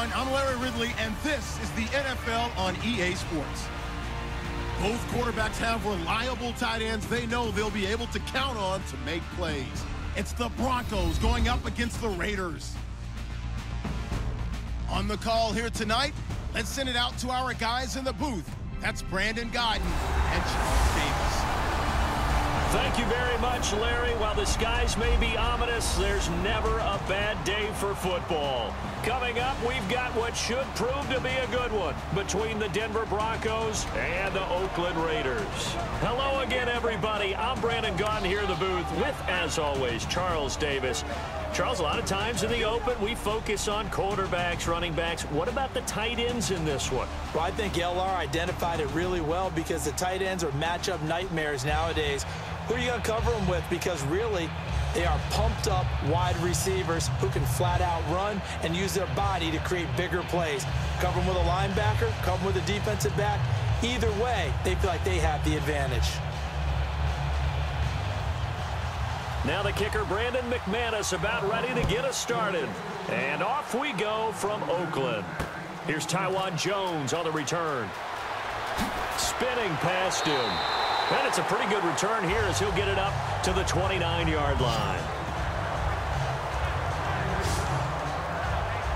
everyone. I'm Larry Ridley, and this is the NFL on EA Sports. Both quarterbacks have reliable tight ends they know they'll be able to count on to make plays. It's the Broncos going up against the Raiders. On the call here tonight, let's send it out to our guys in the booth. That's Brandon Godden and Charles Davis. Thank you very much, Larry. While the skies may be ominous, there's never a bad day for football. Coming up, we've got what should prove to be a good one between the Denver Broncos and the Oakland Raiders. Hello again, everybody. I'm Brandon Gaudin here in the booth with, as always, Charles Davis. Charles, a lot of times in the open, we focus on quarterbacks, running backs. What about the tight ends in this one? Well, I think LR identified it really well because the tight ends are matchup nightmares nowadays. Who are you going to cover them with? Because really, they are pumped up wide receivers who can flat out run and use their body to create bigger plays. Cover them with a linebacker, cover them with a defensive back. Either way, they feel like they have the advantage. Now the kicker, Brandon McManus, about ready to get us started. And off we go from Oakland. Here's Taiwan Jones on the return. Spinning past him. And it's a pretty good return here as he'll get it up to the 29-yard line.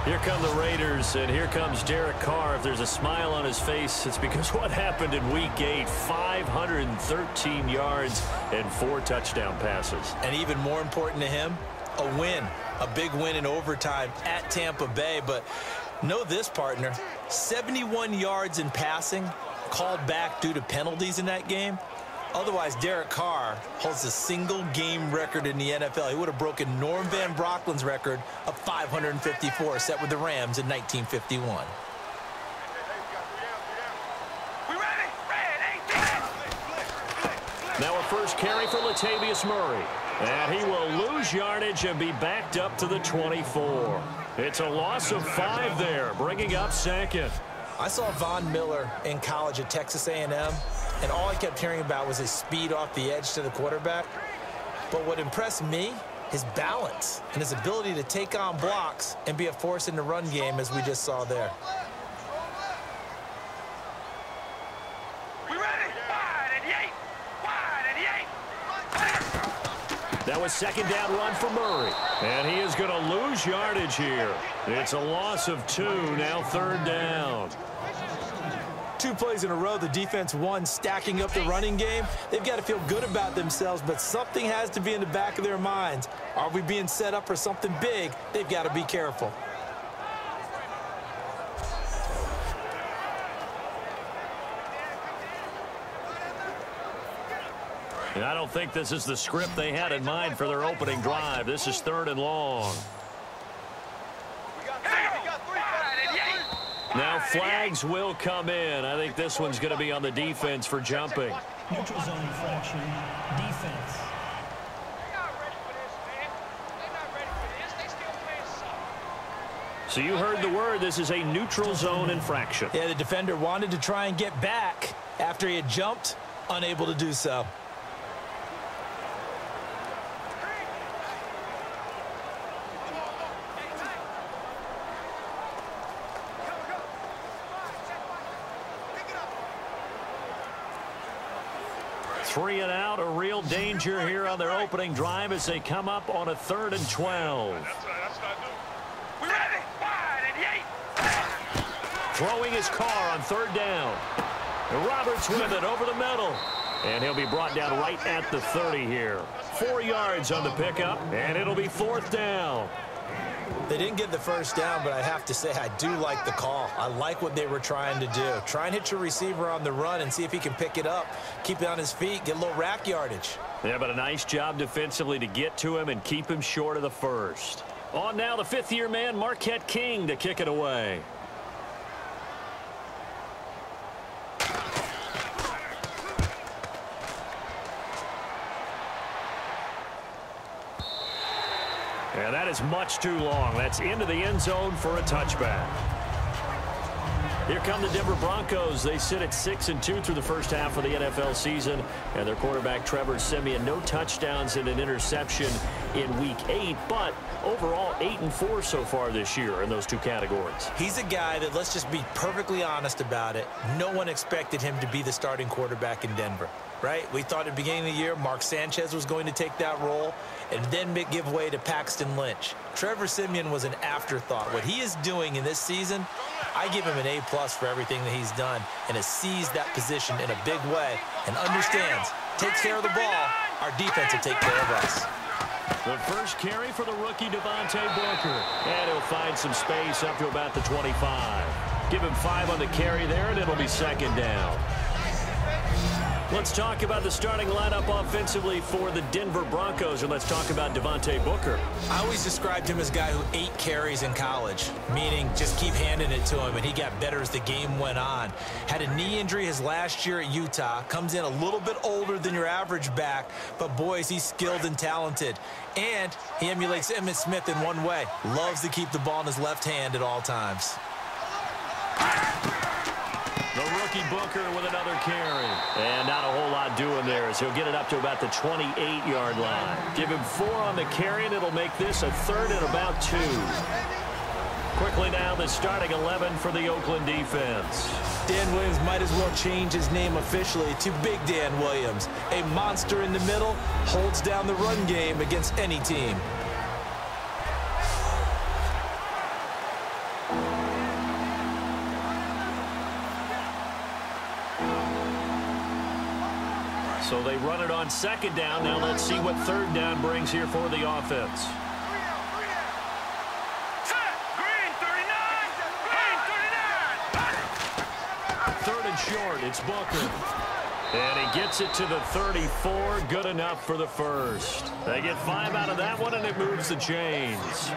Here come the Raiders, and here comes Derek Carr. If there's a smile on his face, it's because what happened in Week 8, 513 yards and 4 touchdown passes. And even more important to him, a win, a big win in overtime at Tampa Bay. But know this, partner, 71 yards in passing called back due to penalties in that game. Otherwise, Derek Carr holds a single-game record in the NFL. He would have broken Norm Van Brocklin's record of 554, set with the Rams in 1951. Now a first carry for Latavius Murray. And he will lose yardage and be backed up to the 24. It's a loss of 5 there, bringing up second. I saw Von Miller in college at Texas A&M, and all I kept hearing about was his speed off the edge to the quarterback. But what impressed me, his balance and his ability to take on blocks and be a force in the run game, as we just saw there. That was second down run for Murray. And he is going to lose yardage here. It's a loss of 2, now third down. 2 plays in a row, the defense won, stacking up the running game. They've got to feel good about themselves, but something has to be in the back of their minds. Are we being set up for something big? They've got to be careful. And I don't think this is the script they had in mind for their opening drive. This is 3rd and long. Now flags will come in. I think this one's going to be on the defense for jumping. Neutral zone infraction, defense. So you heard the word. This is a neutral zone infraction. Yeah, the defender wanted to try and get back after he had jumped, unable to do so. Three and out, a real danger here on their opening drive as they come up on a 3rd and 12. Throwing his car on 3rd down. Roberts with it over the middle. And he'll be brought down right at the 30 here. 4 yards on the pickup, and it'll be 4th down. They didn't get the first down, but I have to say I do like the call. I like what they were trying to do. Try and hit your receiver on the run and see if he can pick it up, keep it on his feet, get a little rack yardage. Yeah, but a nice job defensively to get to him and keep him short of the first. On now, the 5th-year man, Marquette King, to kick it away. And that is much too long. That's into the end zone for a touchback. Here come the Denver Broncos. They sit at 6-2 through the first half of the NFL season. And their quarterback, Trevor Siemian, no touchdowns and an interception in Week 8, but overall 8-4 so far this year in those two categories. He's a guy that, let's just be perfectly honest about it, no one expected him to be the starting quarterback in Denver, right? We thought at the beginning of the year Mark Sanchez was going to take that role and then give way to Paxton Lynch. Trevor Siemian was an afterthought. What he is doing in this season, I give him an A+ for everything that he's done, and has seized that position in a big way and understands, takes care of the ball, our defense will take care of us. The first carry for the rookie Devontae Booker, and he'll find some space up to about the 25. Give him 5 on the carry there, and it'll be second down. Let's talk about the starting lineup offensively for the Denver Broncos, and let's talk about Devontae Booker. I always described him as a guy who ate carries in college, meaning just keep handing it to him, and he got better as the game went on. Had a knee injury his last year at Utah, comes in a little bit older than your average back, but boys, he's skilled and talented. And he emulates Emmitt Smith in one way. Loves to keep the ball in his left hand at all times. The rookie Booker with another carry. And not a whole lot doing there as he'll get it up to about the 28-yard line. Give him 4 on the carry, and it'll make this a 3rd and about 2. Quickly now, the starting 11 for the Oakland defense. Dan Williams might as well change his name officially to Big Dan Williams. A monster in the middle, holds down the run game against any team. So they run it on second down. Now let's see what third down brings here for the offense. Third and short, it's Booker. And he gets it to the 34, good enough for the first. They get 5 out of that one, and it moves the chains.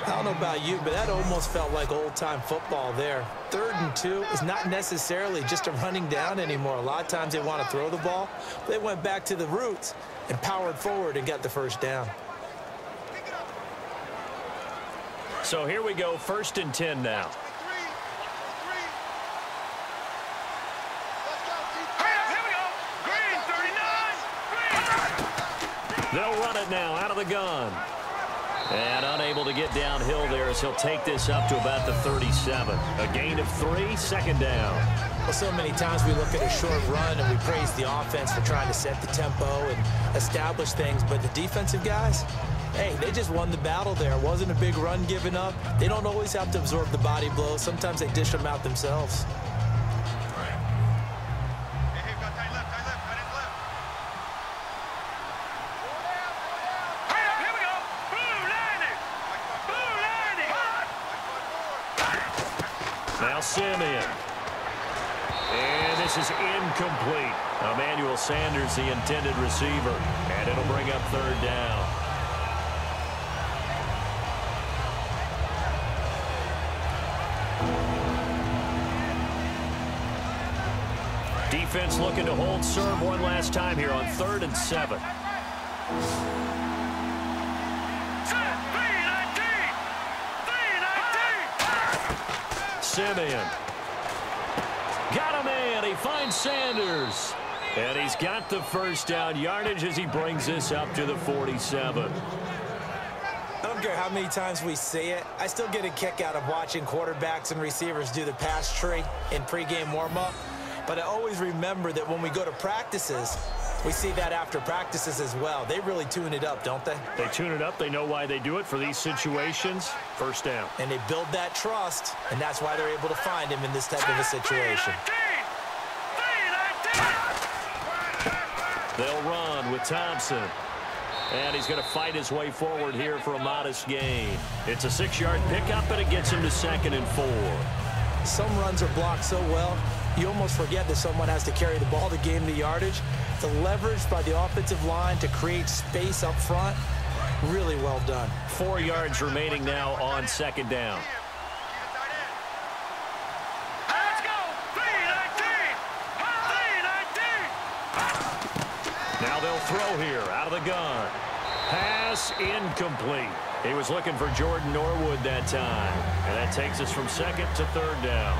I don't know about you, but that almost felt like old-time football there. 3rd and 2 is not necessarily just a running down anymore. A lot of times they want to throw the ball. They went back to the roots and powered forward and got the first down. So here we go, 1st and 10 now. They'll run it now out of the gun. And unable to get downhill there as he'll take this up to about the 37. A gain of 3, 2nd down. Well, so many times we look at a short run and we praise the offense for trying to set the tempo and establish things. But the defensive guys, hey, they just won the battle there. It wasn't a big run given up. They don't always have to absorb the body blows. Sometimes they dish them out themselves. Now Siemian. And this is incomplete. Emmanuel Sanders, the intended receiver. And it'll bring up 3rd down. Defense looking to hold serve one last time here on 3rd and 7. Siemian. Got a man. He finds Sanders. And he's got the first down yardage as he brings this up to the 47. I don't care how many times we say it, I still get a kick out of watching quarterbacks and receivers do the pass tree in pregame warm-up. But I always remember that when we go to practices, we see that after practices as well. They really tune it up, don't they? They tune it up. They know why they do it for these situations. First down. And they build that trust, and that's why they're able to find him in this type of a situation. They'll run with Thompson. And he's going to fight his way forward here for a modest gain. It's a 6-yard pickup, and it gets him to 2nd and 4. Some runs are blocked so well, you almost forget that someone has to carry the ball to gain the yardage. The leverage by the offensive line to create space up front, really well done. 4 yards remaining now on 2nd down. Now they'll throw here out of the gun. Pass incomplete. He was looking for Jordan Norwood that time. And that takes us from 2nd to 3rd down.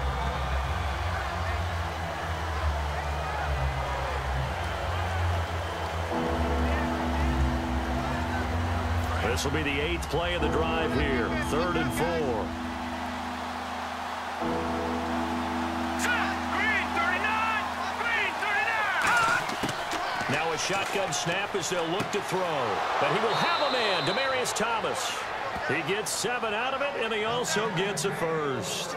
This will be the 8th play of the drive here. 3rd and 4. Now a shotgun snap as they'll look to throw. But he will have a man, Demaryius Thomas. He gets 7 out of it, and he also gets a first.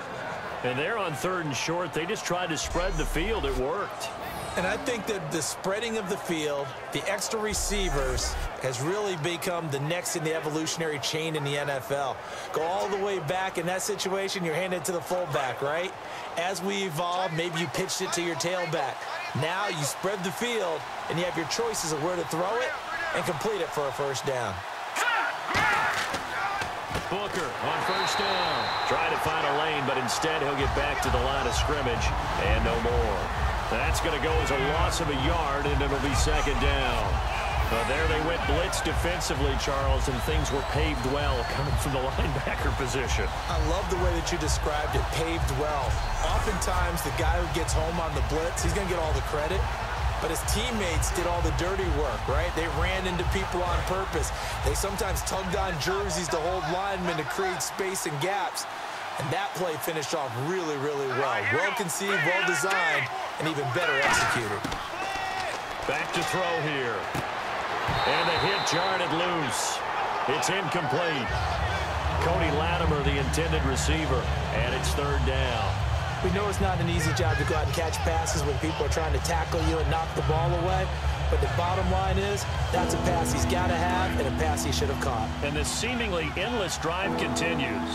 And they're on 3rd and short. They just tried to spread the field. It worked. And I think that the spreading of the field, the extra receivers, has really become the next in the evolutionary chain in the NFL. Go all the way back in that situation, you're handed to the fullback, right? As we evolve, maybe you pitched it to your tailback. Now you spread the field, and you have your choices of where to throw it and complete it for a first down. Booker on first down. Trying to find a lane, but instead he'll get back to the line of scrimmage, and no more. That's going to go as a loss of a yard, and it'll be 2nd down. But there they went blitz defensively, Charles, and things were paved well coming from the linebacker position. I love the way that you described it, paved well. Oftentimes, the guy who gets home on the blitz, he's going to get all the credit. But his teammates did all the dirty work, right? They ran into people on purpose. They sometimes tugged on jerseys to hold linemen to create space and gaps. And that play finished off really, really well. Well-conceived, well-designed, and even better executed. Back to throw here. And the hit jarred it loose. It's incomplete. Cody Latimer, the intended receiver, and it's 3rd down. We know it's not an easy job to go out and catch passes when people are trying to tackle you and knock the ball away. But the bottom line is, that's a pass he's got to have and a pass he should have caught. And this seemingly endless drive continues.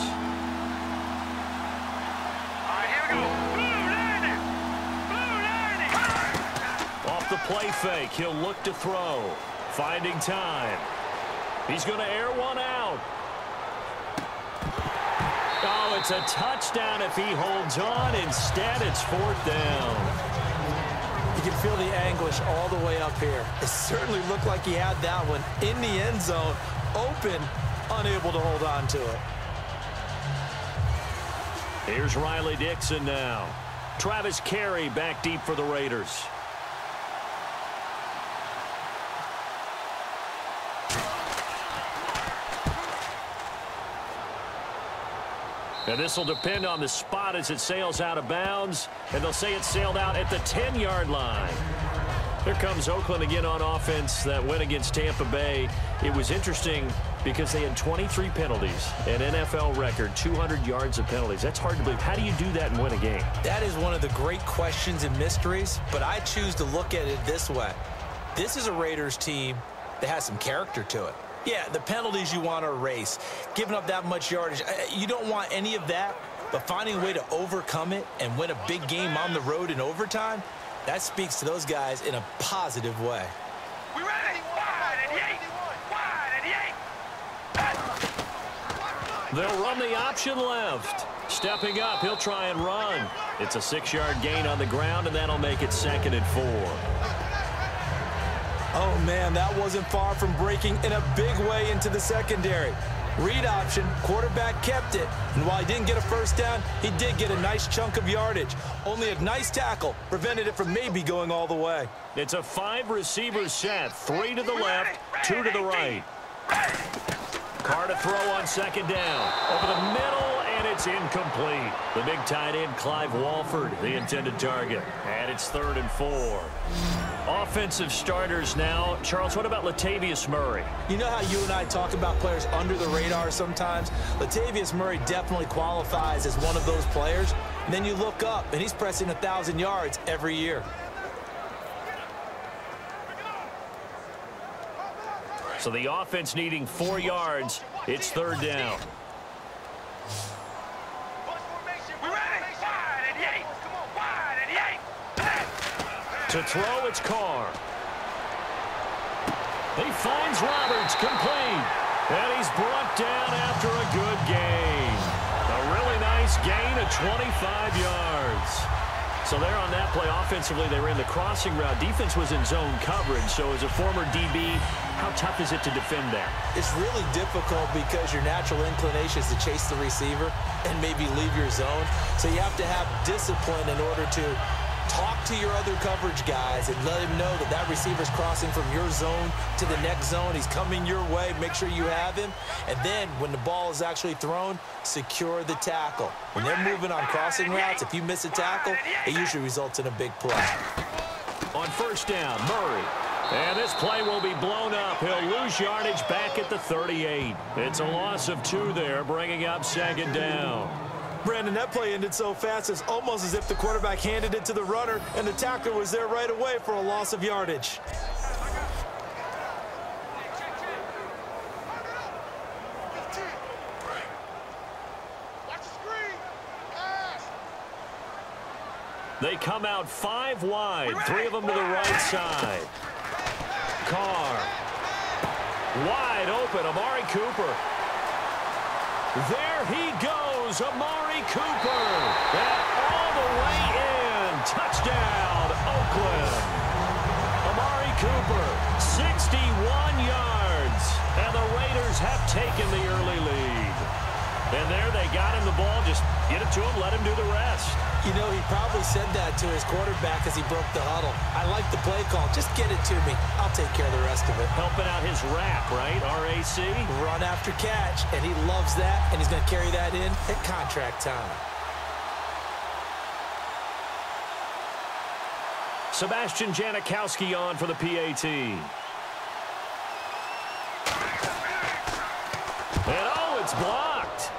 Off the play fake, he'll look to throw. Finding time. He's going to air one out. Oh, it's a touchdown if he holds on. Instead, it's 4th down. You can feel the anguish all the way up here. It certainly looked like he had that one in the end zone, open, unable to hold on to it. Here's Riley Dixon now. Travis Carey back deep for the Raiders. And this will depend on the spot as it sails out of bounds. And they'll say it sailed out at the 10-yard line. Here comes Oakland again on offense. That win against Tampa Bay. It was interesting because they had 23 penalties. An NFL record, 200 yards of penalties. That's hard to believe. How do you do that and win a game? That is one of the great questions and mysteries. But I choose to look at it this way. This is a Raiders team that has some character to it. Yeah, the penalties you want to erase. Giving up that much yardage, you don't want any of that. But finding a way to overcome it and win a big game on the road in overtime, that speaks to those guys in a positive way. We ready? Wide and eight. They'll run the option left. Stepping up, he'll try and run. It's a 6-yard gain on the ground, and that'll make it 2nd and 4. Oh, man, that wasn't far from breaking in a big way into the secondary. Read option, quarterback kept it, and while he didn't get a first down, he did get a nice chunk of yardage. Only a nice tackle prevented it from maybe going all the way. It's a 5-receiver set, 3 to the left, 2 to the right. Carr to throw on 2nd down. Over the middle, and it's incomplete. The big tight end, Clive Walford, the intended target. And it's 3rd and 4. Offensive starters now. Charles, what about Latavius Murray? You know how you and I talk about players under the radar sometimes? Latavius Murray definitely qualifies as one of those players. And then you look up, and he's pressing 1,000 yards every year. So the offense needing 4 yards. It's 3rd down. To throw, it's Carr. He finds Roberts, complete. And he's brought down after a good gain. A really nice gain of 25 yards. So there on that play, offensively, they ran the crossing route. Defense was in zone coverage. So as a former DB, how tough is it to defend that? It's really difficult because your natural inclination is to chase the receiver and maybe leave your zone. So you have to have discipline in order to Talk to your other coverage guys and let him know that that receiver's crossing from your zone to the next zone. He's coming your way. Make sure you have him. And then when the ball is actually thrown, secure the tackle. When they're moving on crossing routes, if you miss a tackle, it usually results in a big play. On first down, Murray. And this play will be blown up. He'll lose yardage back at the 38. It's a loss of 2 there, bringing up second down. Brandon, that play ended so fast, it's almost as if the quarterback handed it to the runner and the tackler was there right away for a loss of yardage. They come out 5 wide, 3 of them to the right side. Carr. Wide open, Amari Cooper. There he goes, Amari Cooper. And all the way in. Touchdown, Oakland. Amari Cooper, 61 yards. And the Raiders have taken the early lead. And there they got him the ball. Just get it to him, let him do the rest. You know, he probably said that to his quarterback as he broke the huddle. I like the play call. Just get it to me. I'll take care of the rest of it. Helping out his rap, right? RAC? Run after catch, and he loves that, and he's going to carry that in at contract time. Sebastian Janikowski on for the PAT. And oh, it's blocked.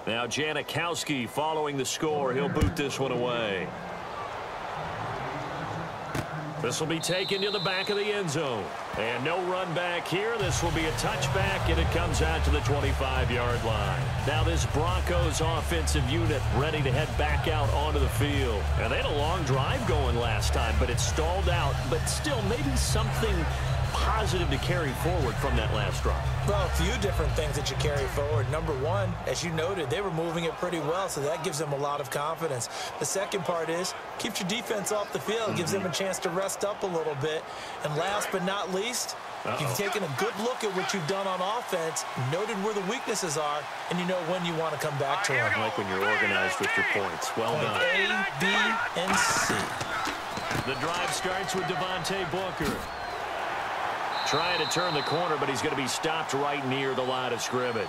Now Janikowski following the score. He'll boot this one away. This will be taken to the back of the end zone. And no run back here. This will be a touchback, and it comes out to the 25-yard line. Now this Broncos offensive unit ready to head back out onto the field. And they had a long drive going last time, but it stalled out. But still, maybe something positive to carry forward from that last drive. Well, a few different things that you carry forward. Number one, as you noted, they were moving it pretty well, so that gives them a lot of confidence. The second part is, keeps your defense off the field, gives them a chance to rest up a little bit. And last but not least, you've taken a good look at what you've done on offense, noted where the weaknesses are, and you know when you want to come back to them. I like when you're organized with your points. Well done. A, B, and C. The drive starts with Devontae Booker. Trying to turn the corner, but he's going to be stopped right near the line of scrimmage.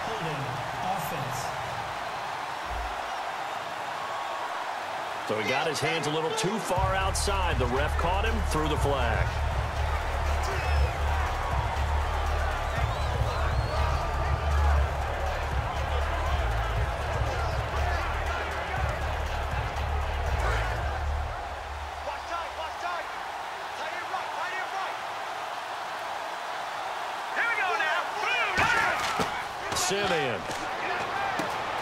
Holding offense. So he got his hands a little too far outside. The ref caught him, threw the flag. Simeon.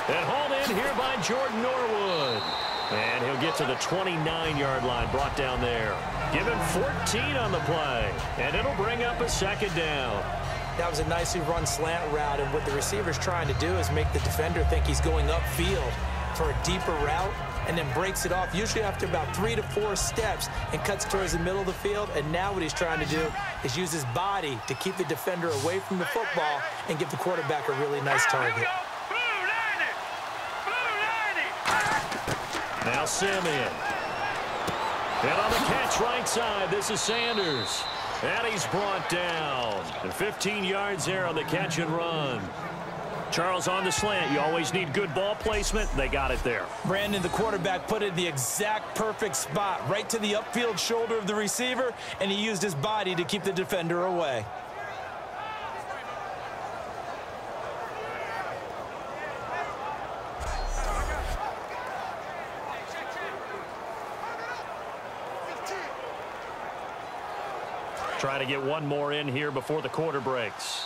And hauled in here by Jordan Norwood. And he'll get to the 29-yard line, brought down there. Give him 14 on the play. And it'll bring up a second down. That was a nicely run slant route, and what the receiver's trying to do is make the defender think he's going upfield for a deeper route, and then breaks it off, usually after about 3 to 4 steps, and cuts towards the middle of the field. And now what he's trying to do is use his body to keep the defender away from the football and give the quarterback a really nice target. Now Simeon. And on the catch right side, this is Sanders. And he's brought down. And 15 yards there on the catch and run. Charles, on the slant, you always need good ball placement. They got it there. Brandon, the quarterback, put it in the exact perfect spot, right to the upfield shoulder of the receiver, and he used his body to keep the defender away. Trying to get one more in here before the quarter breaks.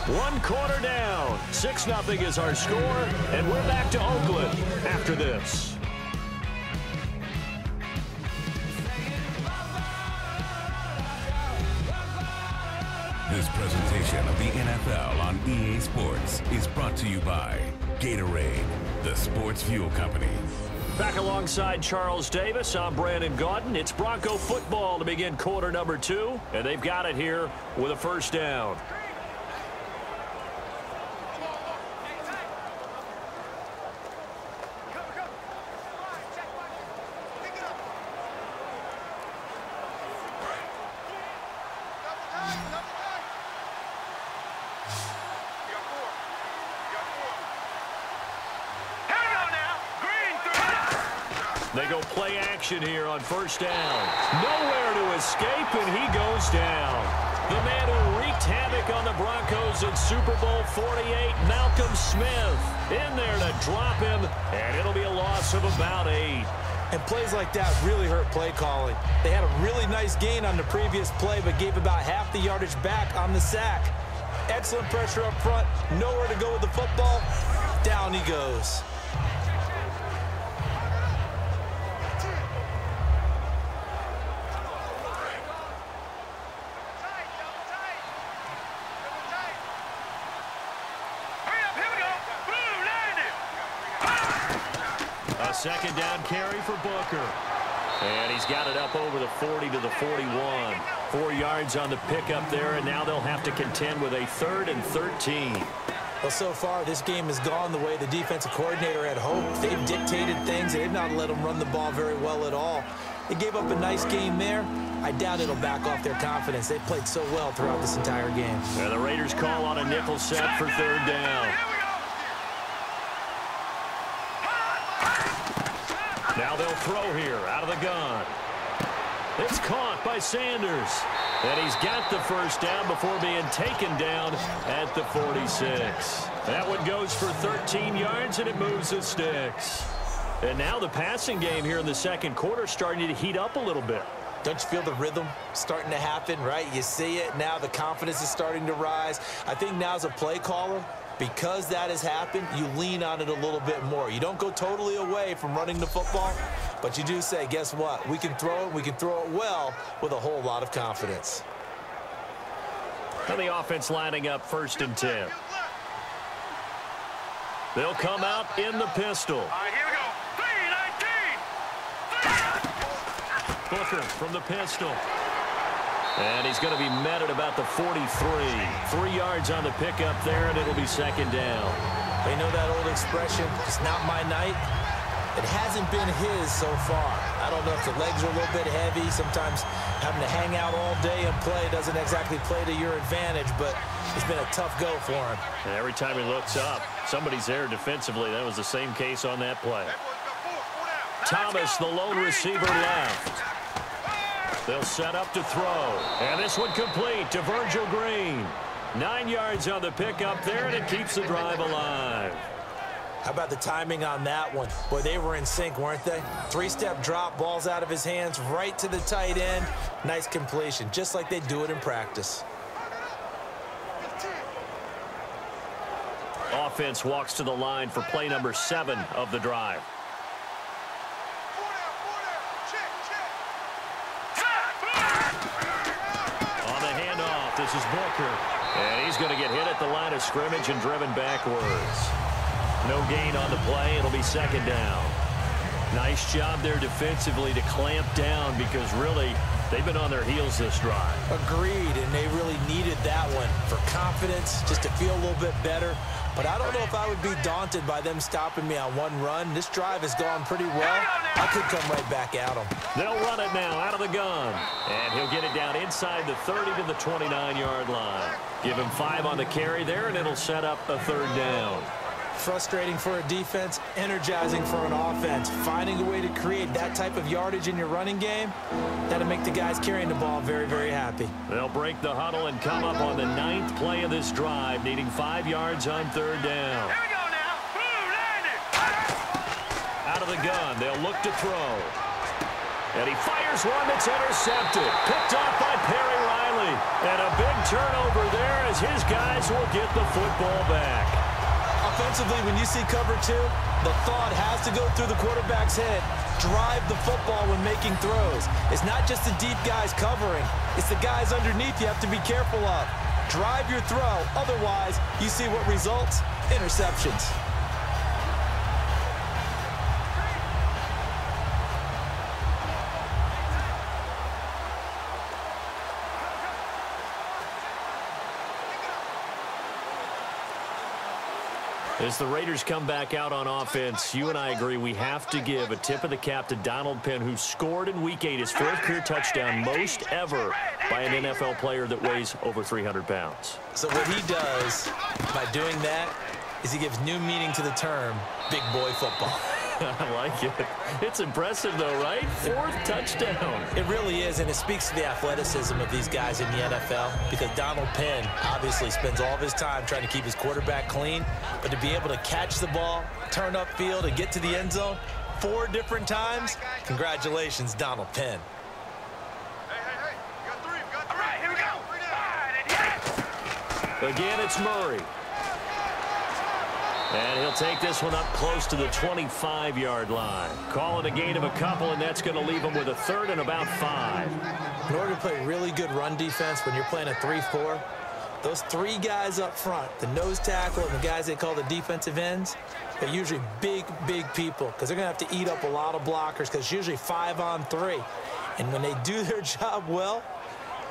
1 quarter down. 6-0 is our score, and we're back to Oakland after this. This presentation of the NFL on EA Sports is brought to you by Gatorade, the sports fuel company. Back alongside Charles Davis, I'm Brandon Gaudin. It's Bronco football to begin quarter number 2, and they've got it here with a first down. They go play action here on first down. Nowhere to escape, and he goes down. The man who wreaked havoc on the Broncos in Super Bowl 48, Malcolm Smith, in there to drop him, and it'll be a loss of about 8. And plays like that really hurt play calling. They had a really nice gain on the previous play, but gave about half the yardage back on the sack. Excellent pressure up front, nowhere to go with the football. Down he goes. Second down carry for Booker. And he's got it up over the 40 to the 41. 4 yards on the pickup there, and now they'll have to contend with a 3rd and 13. Well, so far, this game has gone the way the defensive coordinator had hoped. They've dictated things. They've not let them run the ball very well at all. They gave up a nice game there. I doubt it'll back off their confidence. They've played so well throughout this entire game. And the Raiders call on a nickel set for 3rd down. Now they'll throw here out of the gun. It's caught by Sanders. And he's got the first down before being taken down at the 46. That one goes for 13 yards, and it moves the sticks. And now the passing game here in the second quarter starting to heat up a little bit. Don't you feel the rhythm starting to happen, right? You see it now. The confidence is starting to rise. I think now as a play caller, because that has happened, you lean on it a little bit more. You don't go totally away from running the football, but you do say, guess what? We can throw it. We can throw it well with a whole lot of confidence. And the offense lining up 1st and 10. They'll come out in the pistol. All right, here we go. 3-19. Booker from the pistol. And he's going to be met at about the 43. 3 yards on the pickup there, and it'll be 2nd down. You know that old expression, it's not my night? It hasn't been his so far. I don't know if the legs are a little bit heavy. Sometimes having to hang out all day and play doesn't exactly play to your advantage, but it's been a tough go for him. And every time he looks up, somebody's there defensively. That was the same case on that play. Thomas, the lone receiver, left. They'll set up to throw. And this one complete to Virgil Green. 9 yards on the pickup there, and it keeps the drive alive. How about the timing on that one? Boy, they were in sync, weren't they? 3-step drop, balls out of his hands, right to the tight end. Nice completion, just like they do it in practice. Offense walks to the line for play number 7 of the drive. This is Booker, and he's going to get hit at the line of scrimmage and driven backwards. No gain on the play. It'll be 2nd down. Nice job there defensively to clamp down because really they've been on their heels this drive. Agreed, and they really needed that one for confidence, just to feel a little bit better. But I don't know if I would be daunted by them stopping me on one run. This drive has gone pretty well. I could come right back at them. They'll run it now out of the gun. And he'll get it down inside the 30 to the 29-yard line. Give him 5 on the carry there, and it'll set up a 3rd down. Frustrating for a defense, energizing for an offense. Finding a way to create that type of yardage in your running game, that'll make the guys carrying the ball very, very happy. They'll break the huddle and come up on the 9th play of this drive, needing 5 yards on 3rd down. Here we go now. Out of the gun, they'll look to throw. And he fires one that's intercepted. Picked off by Perry Riley. And a big turnover there as his guys will get the football back. Offensively, when you see cover 2, the thought has to go through the quarterback's head. Drive the football when making throws. It's not just the deep guys covering. It's the guys underneath you have to be careful of. Drive your throw. Otherwise, you see what results? Interceptions. As the Raiders come back out on offense, you and I agree we have to give a tip of the cap to Donald Penn, who scored in Week 8 his 4th career touchdown, most ever by an NFL player that weighs over 300 pounds. So what he does by doing that is he gives new meaning to the term big boy football. I like it. It's impressive, though, right? 4th touchdown. It really is, and it speaks to the athleticism of these guys in the NFL, because Donald Penn obviously spends all of his time trying to keep his quarterback clean, but to be able to catch the ball, turn upfield, and get to the end zone 4 different times, congratulations, Donald Penn. Hey, we got 3. All right, here we go. Again, it's Murray. And he'll take this one up close to the 25-yard line. Call it a gain of a couple, and that's going to leave him with a 3rd and about 5. In order to play really good run defense when you're playing a 3-4, those 3 guys up front, the nose tackle and the guys they call the defensive ends, they're usually big people, because they're going to have to eat up a lot of blockers, because it's usually 5 on 3. And when they do their job well,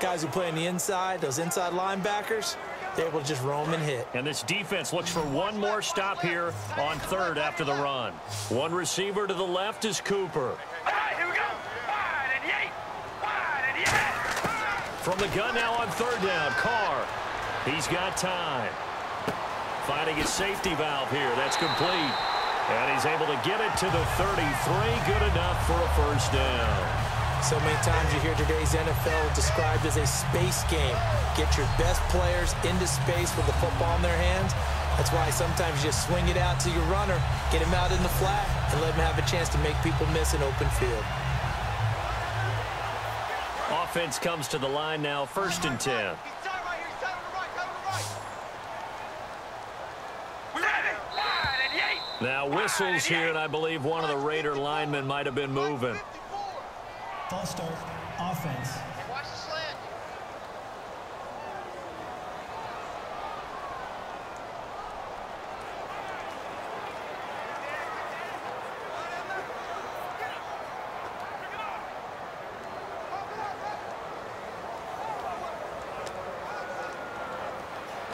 guys who play on the inside, those inside linebackers, they're able to just roam and hit. And this defense looks for one more stop here on 3rd after the run. One receiver to the left is Cooper. All right, here we go. Wide and yay. From the gun now on 3rd down, Carr. He's got time. Finding his safety valve here. That's complete. And he's able to get it to the 33. Good enough for a 1st down. So many times you hear today's NFL described as a space game. Get your best players into space with the football in their hands. That's why sometimes you just swing it out to your runner, get him out in the flat, and let him have a chance to make people miss an open field. Offense comes to the line now, 1st and 10. Now whistles here, and I believe one of the Raider linemen might have been moving. False start, offense. Watch the slant.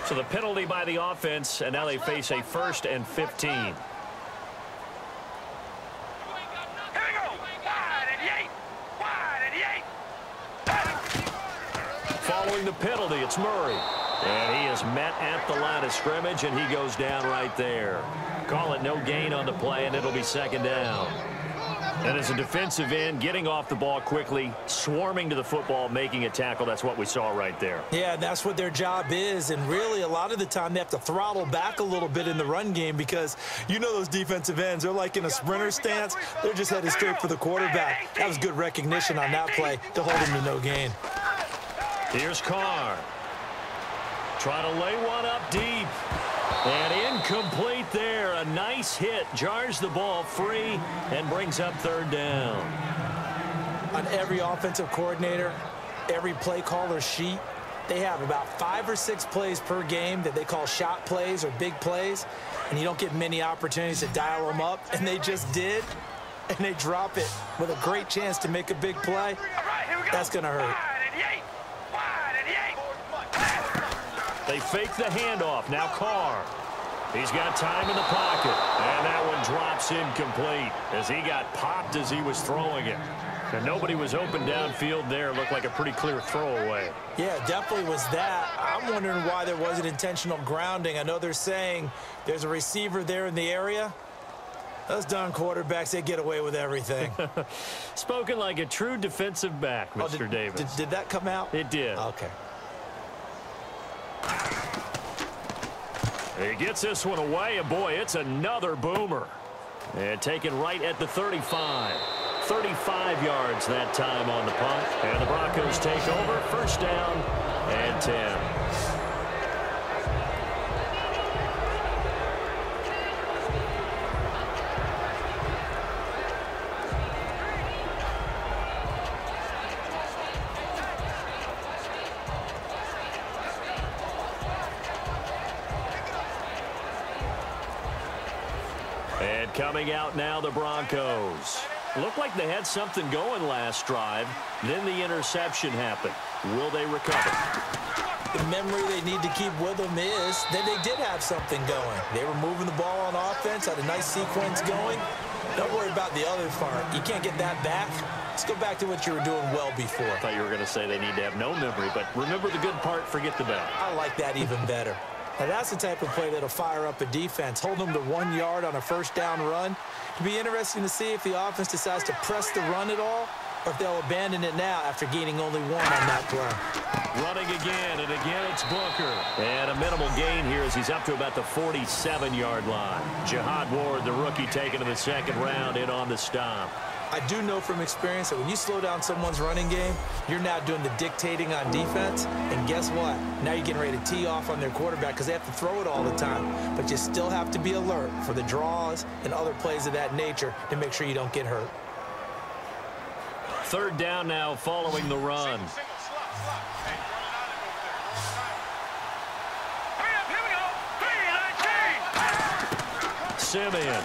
So the penalty by the offense, and now they face a 1st and 15. Following the penalty, it's Murray. And he is met at the line of scrimmage, and he goes down right there. Call it no gain on the play, and it'll be 2nd down. And as a defensive end, getting off the ball quickly, swarming to the football, making a tackle, that's what we saw right there. Yeah, that's what their job is, and really a lot of the time they have to throttle back a little bit in the run game, because you know those defensive ends, they're like in a sprinter stance. They're just headed straight for the quarterback. That was good recognition on that play to hold him to no gain. Here's Carr. Trying to lay one up deep. And incomplete there. A nice hit. Jars the ball free and brings up 3rd down. On every offensive coordinator, every play caller sheet, they have about 5 or 6 plays per game that they call shot plays or big plays. And you don't get many opportunities to dial them up. And they just did. And they drop it with a great chance to make a big play. That's going to hurt. They fake the handoff. Now Carr. He's got time in the pocket. And that one drops incomplete as he got popped as he was throwing it. And nobody was open downfield there. Looked like a pretty clear throwaway. Yeah, definitely was that. I'm wondering why there wasn't intentional grounding. I know they're saying there's a receiver there in the area. Those darn quarterbacks, they get away with everything. Spoken like a true defensive back, Mr. Davis. Did that come out? It did. Okay. He gets this one away, and boy, it's another boomer. And taken right at the 35. 35 yards that time on the punt. And the Broncos take over. First down and 10. And coming out now, the Broncos. Looked like they had something going last drive. Then the interception happened. Will they recover? The memory they need to keep with them is that they did have something going. They were moving the ball on offense, had a nice sequence going. Don't worry about the other part. You can't get that back. Let's go back to what you were doing well before. I thought you were going to say they need to have no memory, but remember the good part, forget the bad. I like that even better. Now, that's the type of play that'll fire up a defense. Hold them to 1 yard on a first down run. It'll be interesting to see if the offense decides to press the run at all or if they'll abandon it now after gaining only 1 on that play. Running again, and again it's Booker. And a minimal gain here as he's up to about the 47-yard line. Jihad Ward, the rookie, taken to the second round, in on the stop. I do know from experience that when you slow down someone's running game, you're now doing the dictating on defense. And guess what? Now you're getting ready to tee off on their quarterback because they have to throw it all the time. But you still have to be alert for the draws and other plays of that nature to make sure you don't get hurt. Third down now following the run. Simeon.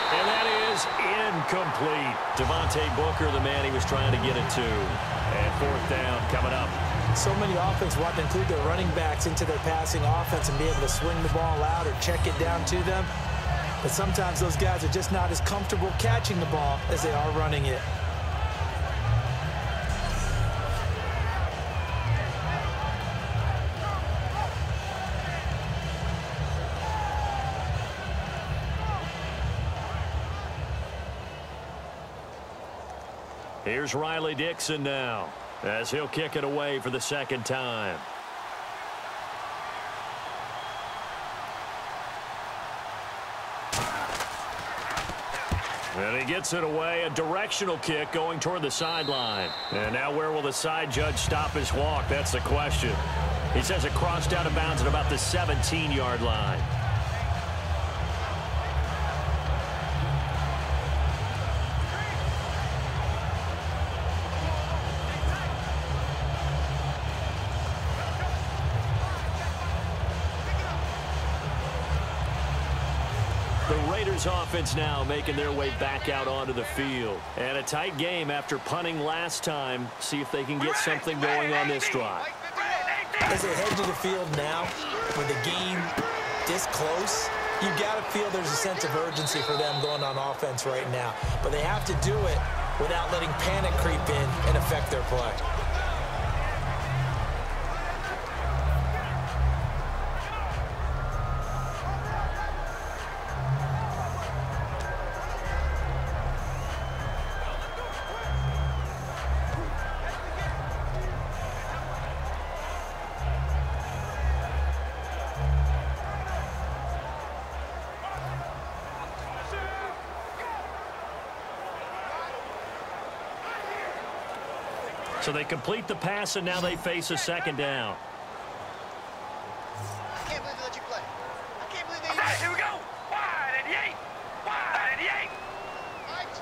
And that is incomplete. Devontae Booker, the man he was trying to get it to. And fourth down coming up. So many offenses want to include their running backs into their passing offense and be able to swing the ball out or check it down to them. But sometimes those guys are just not as comfortable catching the ball as they are running it. Here's Riley Dixon now as he'll kick it away for the second time. And he gets it away, a directional kick going toward the sideline. And now where will the side judge stop his walk? That's the question. He says it crossed out of bounds at about the 17-yard line. Offense now making their way back out onto the field. And a tight game after punting last time. See if they can get something going on this drive. As they head to the field now, with the game this close, you got to feel there's a sense of urgency for them going on offense right now. But they have to do it without letting panic creep in and affect their play. So they complete the pass, and now they face a second down. I can't believe they let you play. I can't believe they... Here we go. Wide and yay. Wide and yay. Mike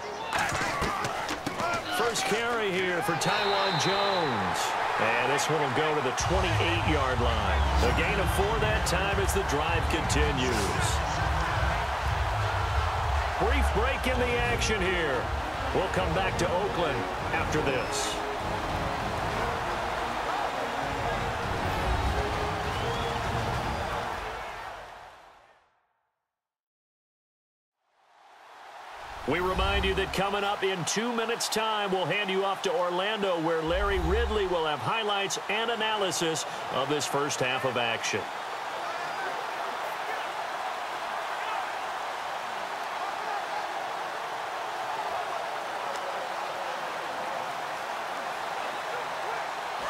51. First carry here for Tywan Jones. And this one will go to the 28-yard line. A gain of 4 that time as the drive continues. Brief break in the action here. We'll come back to Oakland after this. We remind you that coming up in 2 minutes' time, we'll hand you off to Orlando, where Larry Ridley will have highlights and analysis of this first half of action.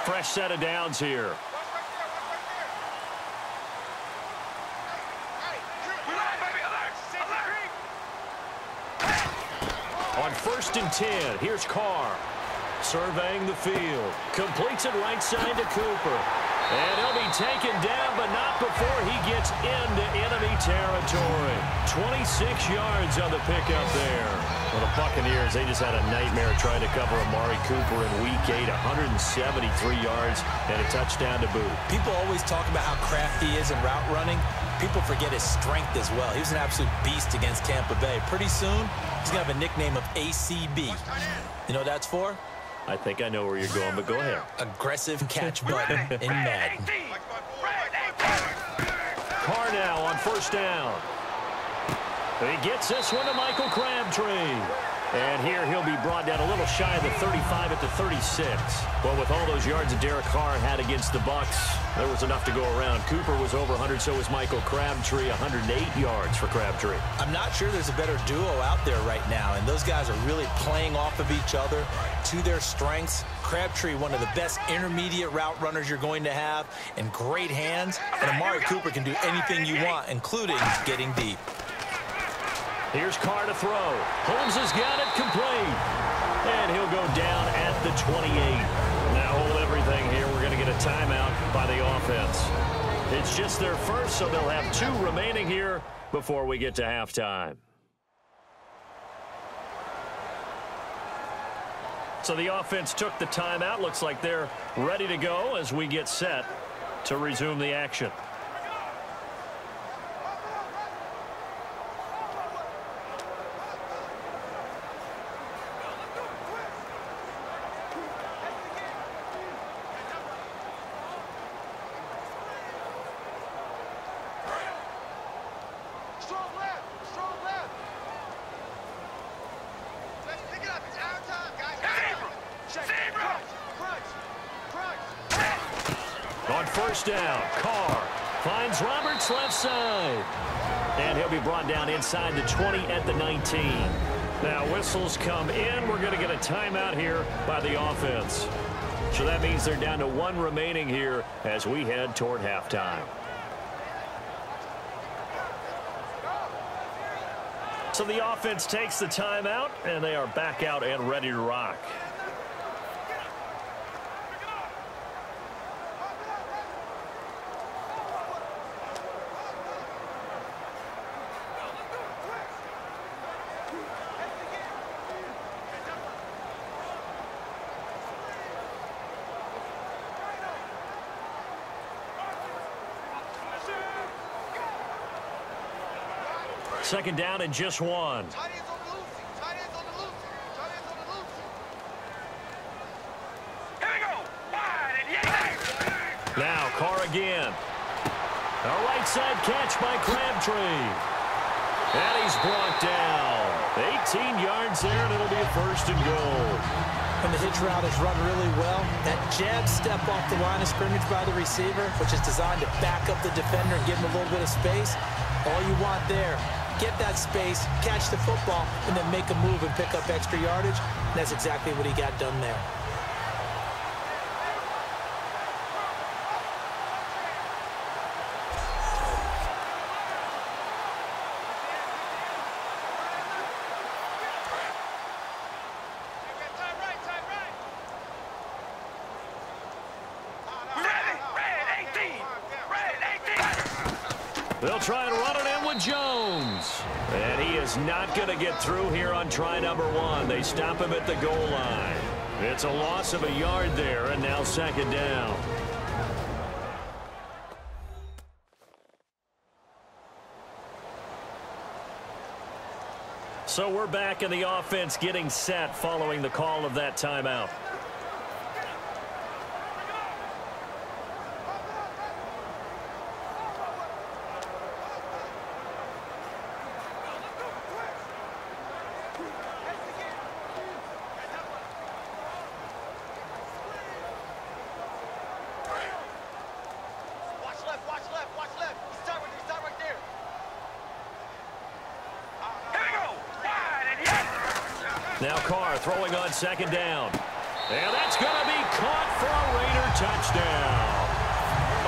Fresh set of downs here. 1st and 10. Here's Carr. Surveying the field. Completes it right side to Cooper. And he'll be taken down, but not before he gets into enemy territory. 26 yards on the pickup there. Well, the Buccaneers, they just had a nightmare trying to cover Amari Cooper in Week 8. 173 yards and a touchdown to boot. People always talk about how crafty he is in route running. People forget his strength as well. He was an absolute beast against Tampa Bay. Pretty soon, he's going to have a nickname of ACB. You know what that's for? I think I know where you're going, but go ahead. Aggressive catch button in Madden. Carr now on 1st down. He gets this one to Michael Crabtree. And here he'll be brought down a little shy of the 35 at the 36. Well, with all those yards that Derek Carr had against the Bucs, there was enough to go around. Cooper was over 100, so was Michael Crabtree, 108 yards for Crabtree. I'm not sure there's a better duo out there right now, and those guys are really playing off of each other to their strengths. Crabtree, one of the best intermediate route runners you're going to have, and great hands. And Amari Cooper can do anything you want, including getting deep. Here's Carr to throw. Holmes has got it complete. And he'll go down at the 28. Now hold everything here. We're going to get a timeout by the offense. It's just their first, so they'll have 2 remaining here before we get to halftime. So the offense took the timeout. Looks like they're ready to go as we get set to resume the action. On 1st down, Carr finds Roberts left side. And he'll be brought down inside the 20 at the 19. Now whistles come in. We're going to get a timeout here by the offense. So that means they're down to 1 remaining here as we head toward halftime. So the offense takes the timeout, and they are back out and ready to rock. Second down and just 1. Tight ends on the loose. Tight ends on the loose. Tight ends on the loose. Here we go. Wide and yeah. Now Carr again. A right side catch by Crabtree. And he's brought down. 18 yards there, and it'll be a 1st and goal. And the hitch route is run really well. That jab step off the line of scrimmage by the receiver, which is designed to back up the defender and give him a little bit of space. All you want there, get that space, catch the football, and then make a move and pick up extra yardage. And that's exactly what he got done there. They'll try and run it in with Jones. And he is not going to get through here on try number 1. They stop him at the goal line. It's a loss of a yard there, and now 2nd down. So we're back in the offense getting set following the call of that timeout. Now Carr throwing on 2nd down. And that's going to be caught for a Raider touchdown.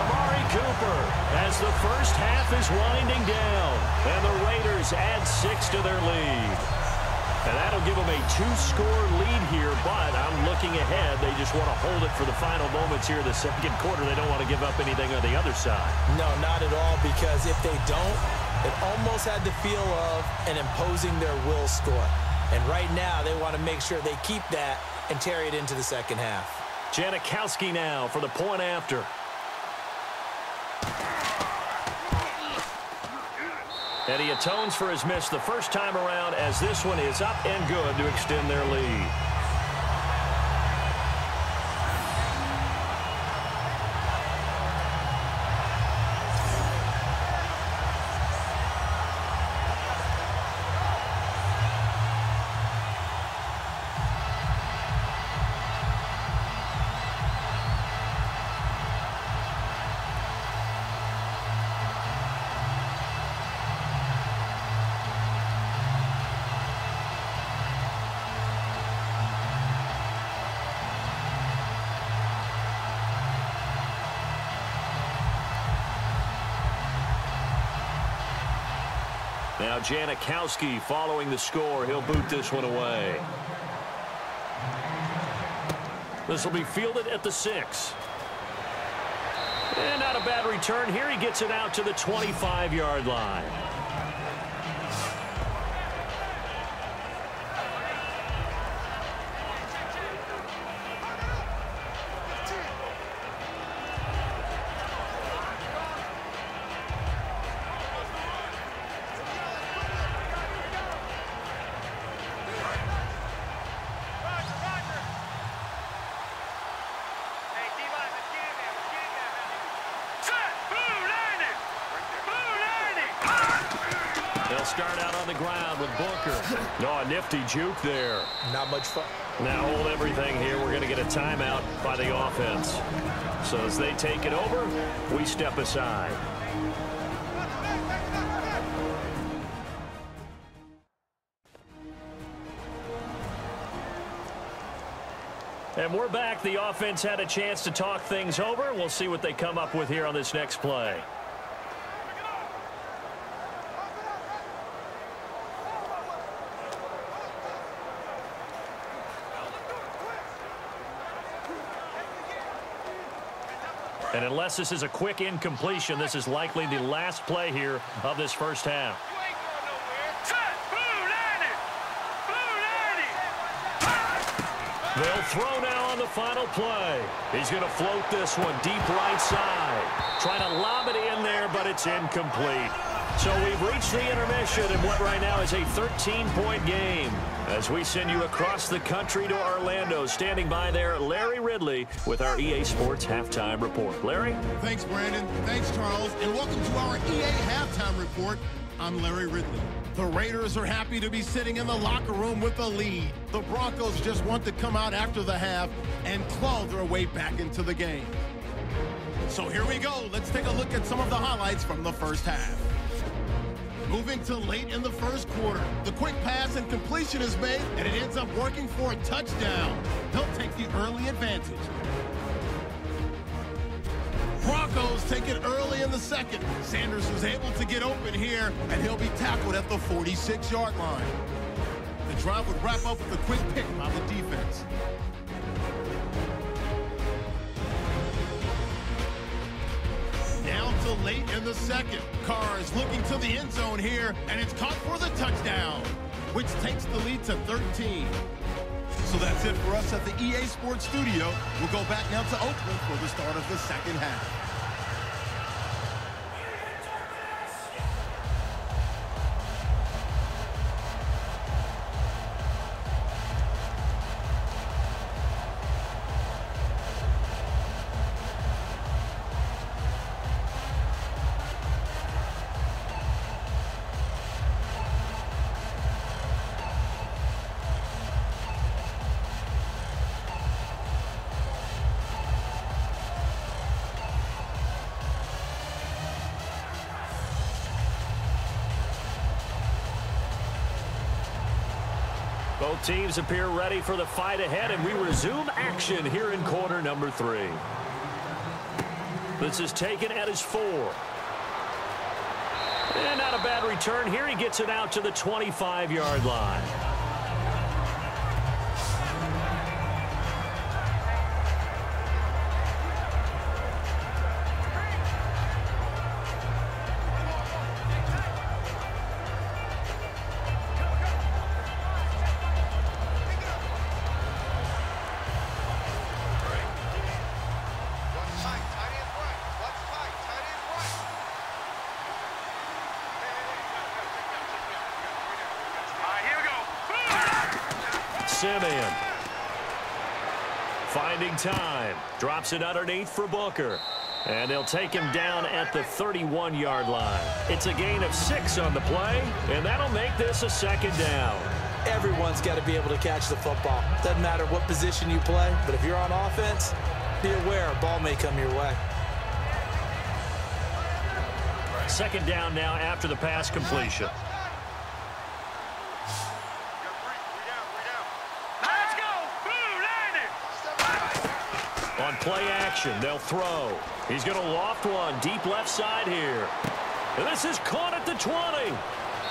Amari Cooper as the first half is winding down. And the Raiders add 6 to their lead. And that'll give them a 2-score lead here, but I'm looking ahead. They just want to hold it for the final moments here in the second quarter. They don't want to give up anything on the other side. No, not at all, because if they don't, it almost had the feel of an imposing their will score. And right now, they want to make sure they keep that and carry it into the second half. Janikowski now for the point after. And he atones for his miss the first time around, as this one is up and good to extend their lead. Now Janikowski following the score. He'll boot this one away. This will be fielded at the 6. And not a bad return here. He gets it out to the 25-yard line. Start out on the ground with Booker. No, a nifty juke there. Not much fun. Now hold everything here. We're going to get a timeout by the offense. So as they take it over, we step aside. And we're back. The offense had a chance to talk things over. We'll see what they come up with here on this next play. And unless this is a quick incompletion, this is likely the last play here of this first half. They'll throw now on the final play. He's going to float this one deep right side. Trying to lob it in there, but it's incomplete. So we've reached the intermission in what right now is a 13-point game. As we send you across the country to Orlando, standing by there, Larry Ridley with our EA Sports Halftime Report. Larry? Thanks, Brandon. Thanks, Charles. And welcome to our EA Halftime Report. I'm Larry Ridley. The Raiders are happy to be sitting in the locker room with a lead. The Broncos just want to come out after the half and claw their way back into the game. So here we go. Let's take a look at some of the highlights from the first half. Moving to late in the first quarter, the quick pass and completion is made, and it ends up working for a touchdown. They'll take the early advantage. Broncos take it early in the second. Sanders is able to get open here, and he'll be tackled at the 46-yard line. The drive would wrap up with a quick pick by the defense. Down to late in the second. Carr is looking to the end zone here, and it's caught for the touchdown, which takes the lead to 13. So that's it for us at the EA Sports Studio. We'll go back now to Oakland for the start of the second half. Both teams appear ready for the fight ahead, and we resume action here in quarter number 3. This is taken at his 4. And not a bad return here. He gets it out to the 25-yard line. Simeon. Finding time. Drops it underneath for Booker. And they'll take him down at the 31-yard line. It's a gain of 6 on the play, and that'll make this a 2nd down. Everyone's got to be able to catch the football. Doesn't matter what position you play, but if you're on offense, be aware a ball may come your way. 2nd down now after the pass completion. Let's go! On play action, they'll throw. He's going to loft one deep left side here. And this is caught at the 20.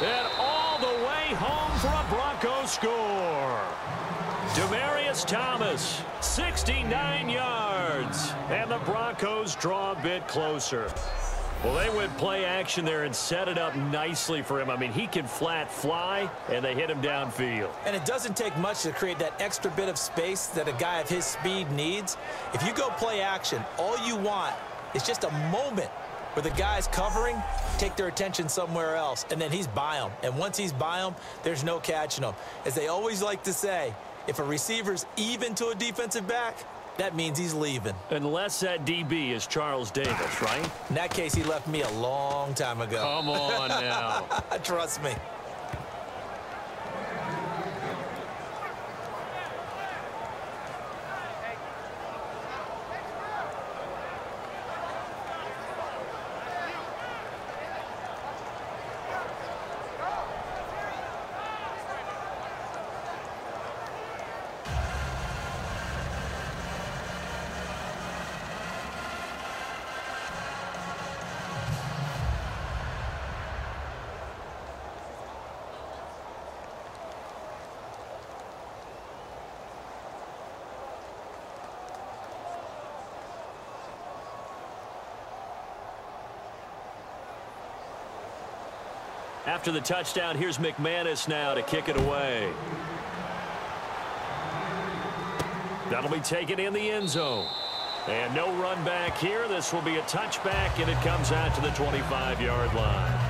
And all the way home for a Broncos score. Demaryius Thomas, 69 yards. And the Broncos draw a bit closer. Well, they went play action there and set it up nicely for him. I mean, he can flat fly, and they hit him downfield. And it doesn't take much to create that extra bit of space that a guy of his speed needs. If you go play action, all you want is just a moment where the guy's covering, take their attention somewhere else, and then he's by him. And once he's by him, there's no catching him. As they always like to say, if a receiver's even to a defensive back, that means he's leaving. Unless that DB is Charles Davis, right? In that case, he left me a long time ago. Come on now. Trust me. After the touchdown, here's McManus now to kick it away. That'll be taken in the end zone. And no run back here. This will be a touchback, and it comes out to the 25-yard line.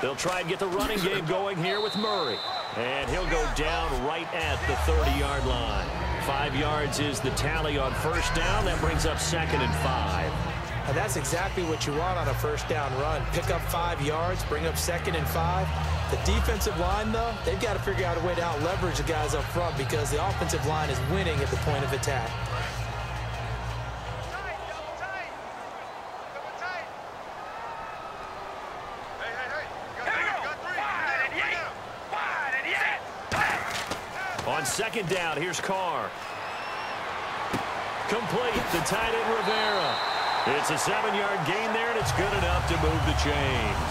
They'll try and get the running game going here with Murray. And he'll go down right at the 30-yard line. 5 yards is the tally on first down. That brings up 2nd and 5. And that's exactly what you want on a first down run. Pick up 5 yards, bring up 2nd and 5. The defensive line, though, they've got to figure out a way to out-leverage the guys up front because the offensive line is winning at the point of attack. On 2nd down, here's Carr. Complete to tight end Rivera. It's a 7-yard gain there, and it's good enough to move the chains.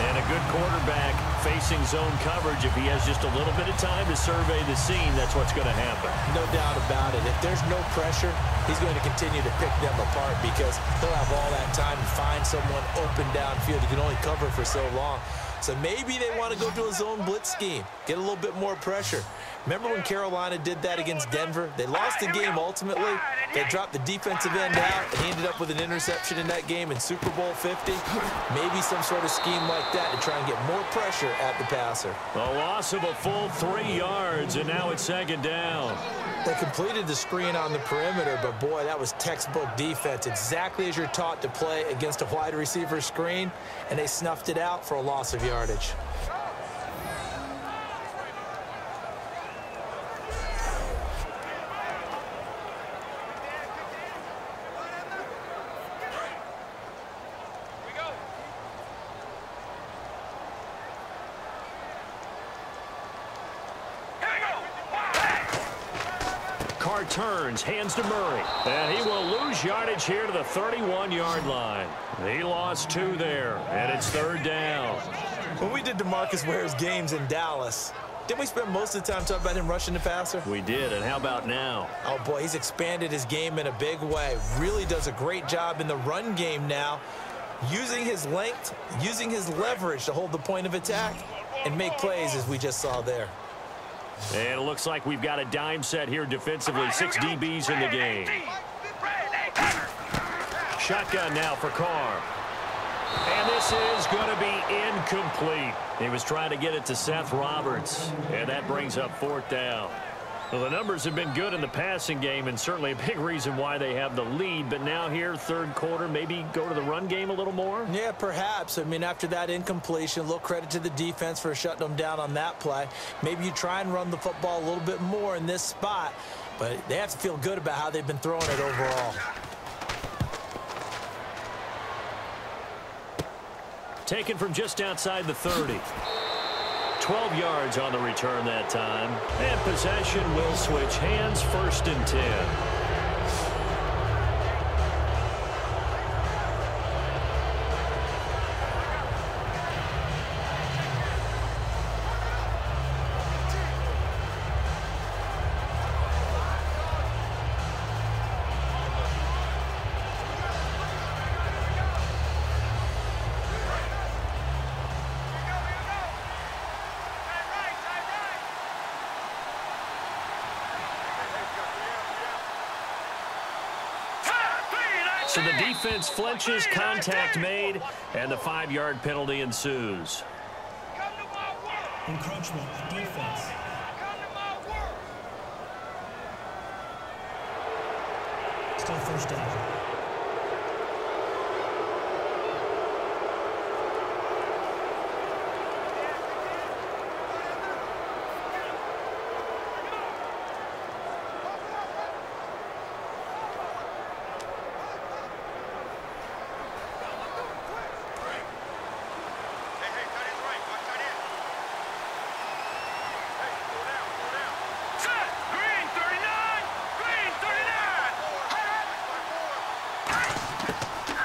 And a good quarterback facing zone coverage. If he has just a little bit of time to survey the scene, that's what's going to happen. No doubt about it. If there's no pressure, he's going to continue to pick them apart because he'll have all that time to find someone open downfield. He can only cover for so long. So maybe they want to go to a zone blitz scheme, get a little bit more pressure. Remember when Carolina did that against Denver? They lost the game ultimately. They dropped the defensive end out, and he ended up with an interception in that game in Super Bowl 50. Maybe some sort of scheme like that to try and get more pressure at the passer. A loss of a full 3 yards, and now it's 2nd down. They completed the screen on the perimeter, but boy, that was textbook defense. Exactly as you're taught to play against a wide receiver screen, and they snuffed it out for a loss of yardage. Carr turns, hands to Murray. And he will lose yardage here to the 31-yard line. He lost 2 there, and it's 3rd down. When we did DeMarcus Ware's games in Dallas, Didn't we spend most of the time talking about him rushing the passer? We did, and how about now? Oh, boy, he's expanded his game in a big way. Really does a great job in the run game now, using his length, using his leverage to hold the point of attack and make plays as we just saw there. And it looks like we've got a dime set here defensively. 6 DBs in the game. Shotgun now for Carr. And this is going to be incomplete. He was trying to get it to Seth Roberts, and that brings up 4th down. Well, the numbers have been good in the passing game, and certainly a big reason why they have the lead. But now here, 3rd quarter, maybe go to the run game a little more? Yeah, perhaps. I mean, after that incompletion, a little credit to the defense for shutting them down on that play. Maybe you try and run the football a little bit more in this spot, but they have to feel good about how they've been throwing it overall. Taken from just outside the 30. 12 yards on the return that time. And possession will switch hands, 1st and 10. So the defense flinches, contact made, and the 5-yard penalty ensues. Encroachment, defense. Still 1st down.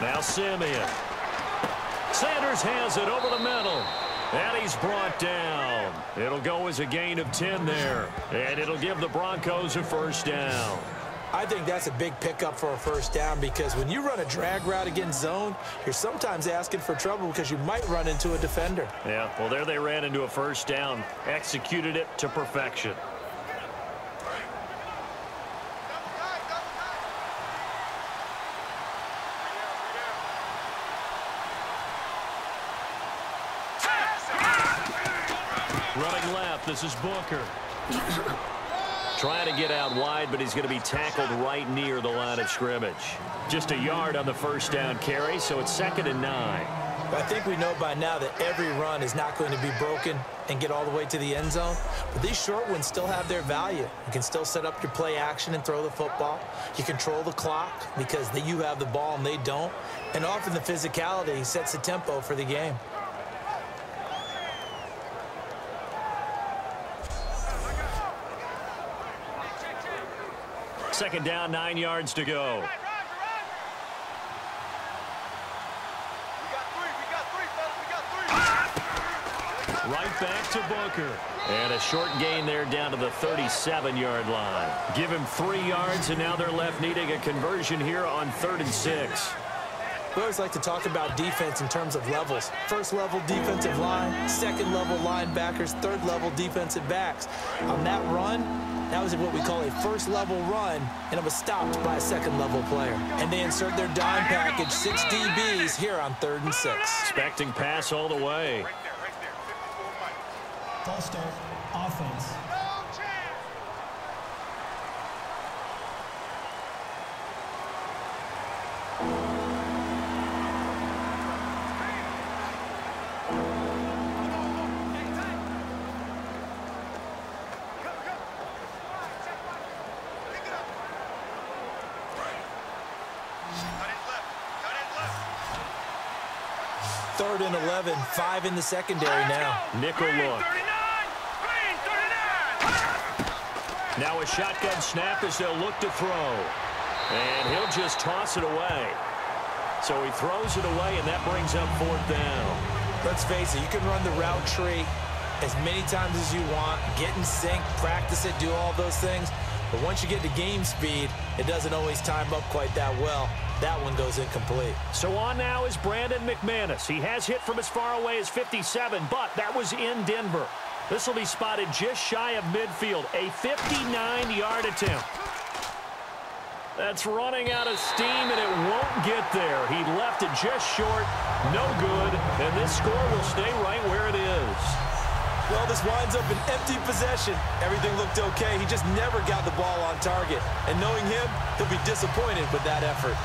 Now Simeon. Sanders has it over the middle. And he's brought down. It'll go as a gain of 10 there. And it'll give the Broncos a 1st down. I think that's a big pickup for a 1st down because when you run a drag route against zone, you're sometimes asking for trouble because you might run into a defender. Yeah, well, there they ran into a 1st down. Executed it to perfection. Running left, this is Booker. Trying to get out wide, but he's going to be tackled right near the line of scrimmage. Just a yard on the 1st down carry, so it's 2nd and 9. I think we know by now that every run is not going to be broken and get all the way to the end zone. But these short ones still have their value. You can still set up your play action and throw the football. You control the clock because you have the ball and they don't. And often the physicality sets the tempo for the game. Second down, 9 yards to go. Right back to Booker. And a short gain there down to the 37-yard line. Give him 3 yards, and now they're left needing a conversion here on 3rd and 6. We always like to talk about defense in terms of levels. 1st level defensive line, 2nd level linebackers, 3rd level defensive backs. On that run, that was what we call a 1st level run, and it was stopped by a 2nd level player. And they insert their dime package, 6 DBs here on 3rd and 6. Expecting pass all the way. False start, offense. Third and 11, 5 in the secondary now. Nickel look. Now a shotgun snap as they'll look to throw. And he'll just toss it away. So he throws it away, and that brings up 4th down. Let's face it, you can run the route tree as many times as you want, get in sync, practice it, do all those things. But once you get to game speed, it doesn't always time up quite that well. That one goes incomplete. So on now is Brandon McManus. He has hit from as far away as 57, but that was in Denver. This will be spotted just shy of midfield, a 59-yard attempt. That's running out of steam, and it won't get there. He left it just short, no good, and this score will stay right where it is. Well, this winds up an empty possession. Everything looked okay. He just never got the ball on target. And knowing him, he'll be disappointed with that effort.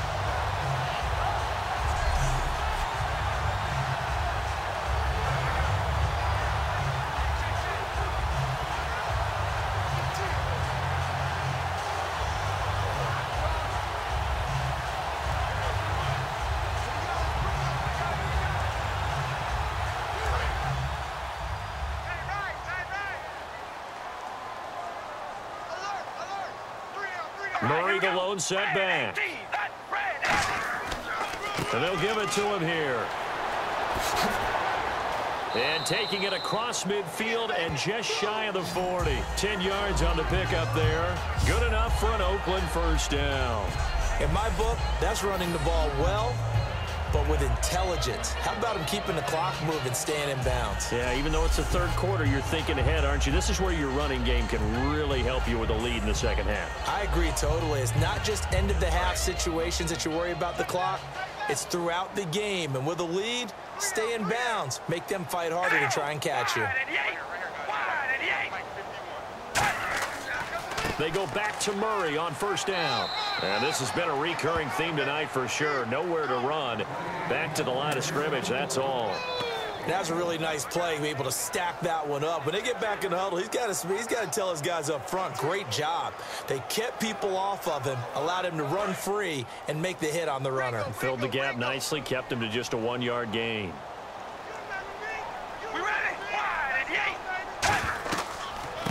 Murray, the lone setback. And they'll give it to him here. And taking it across midfield and just shy of the 40. 10 yards on the pickup there. Good enough for an Oakland first down. In my book, that's running the ball well, but with intelligence. How about him keeping the clock moving, staying in bounds? Yeah, even though it's the third quarter, you're thinking ahead, aren't you? This is where your running game can really help you with a lead in the second half. I agree totally. It's not just end-of-the-half situations that you worry about the clock. It's throughout the game. And with a lead, stay in bounds. Make them fight harder to try and catch you. They go back to Murray on first down. And this has been a recurring theme tonight for sure. Nowhere to run. Back to the line of scrimmage, that's all. That was a really nice play, be able to stack that one up. When they get back in the huddle, he's got to tell his guys up front, great job. They kept people off of him, allowed him to run free and make the hit on the runner. Filled the gap nicely, kept him to just a 1-yard gain.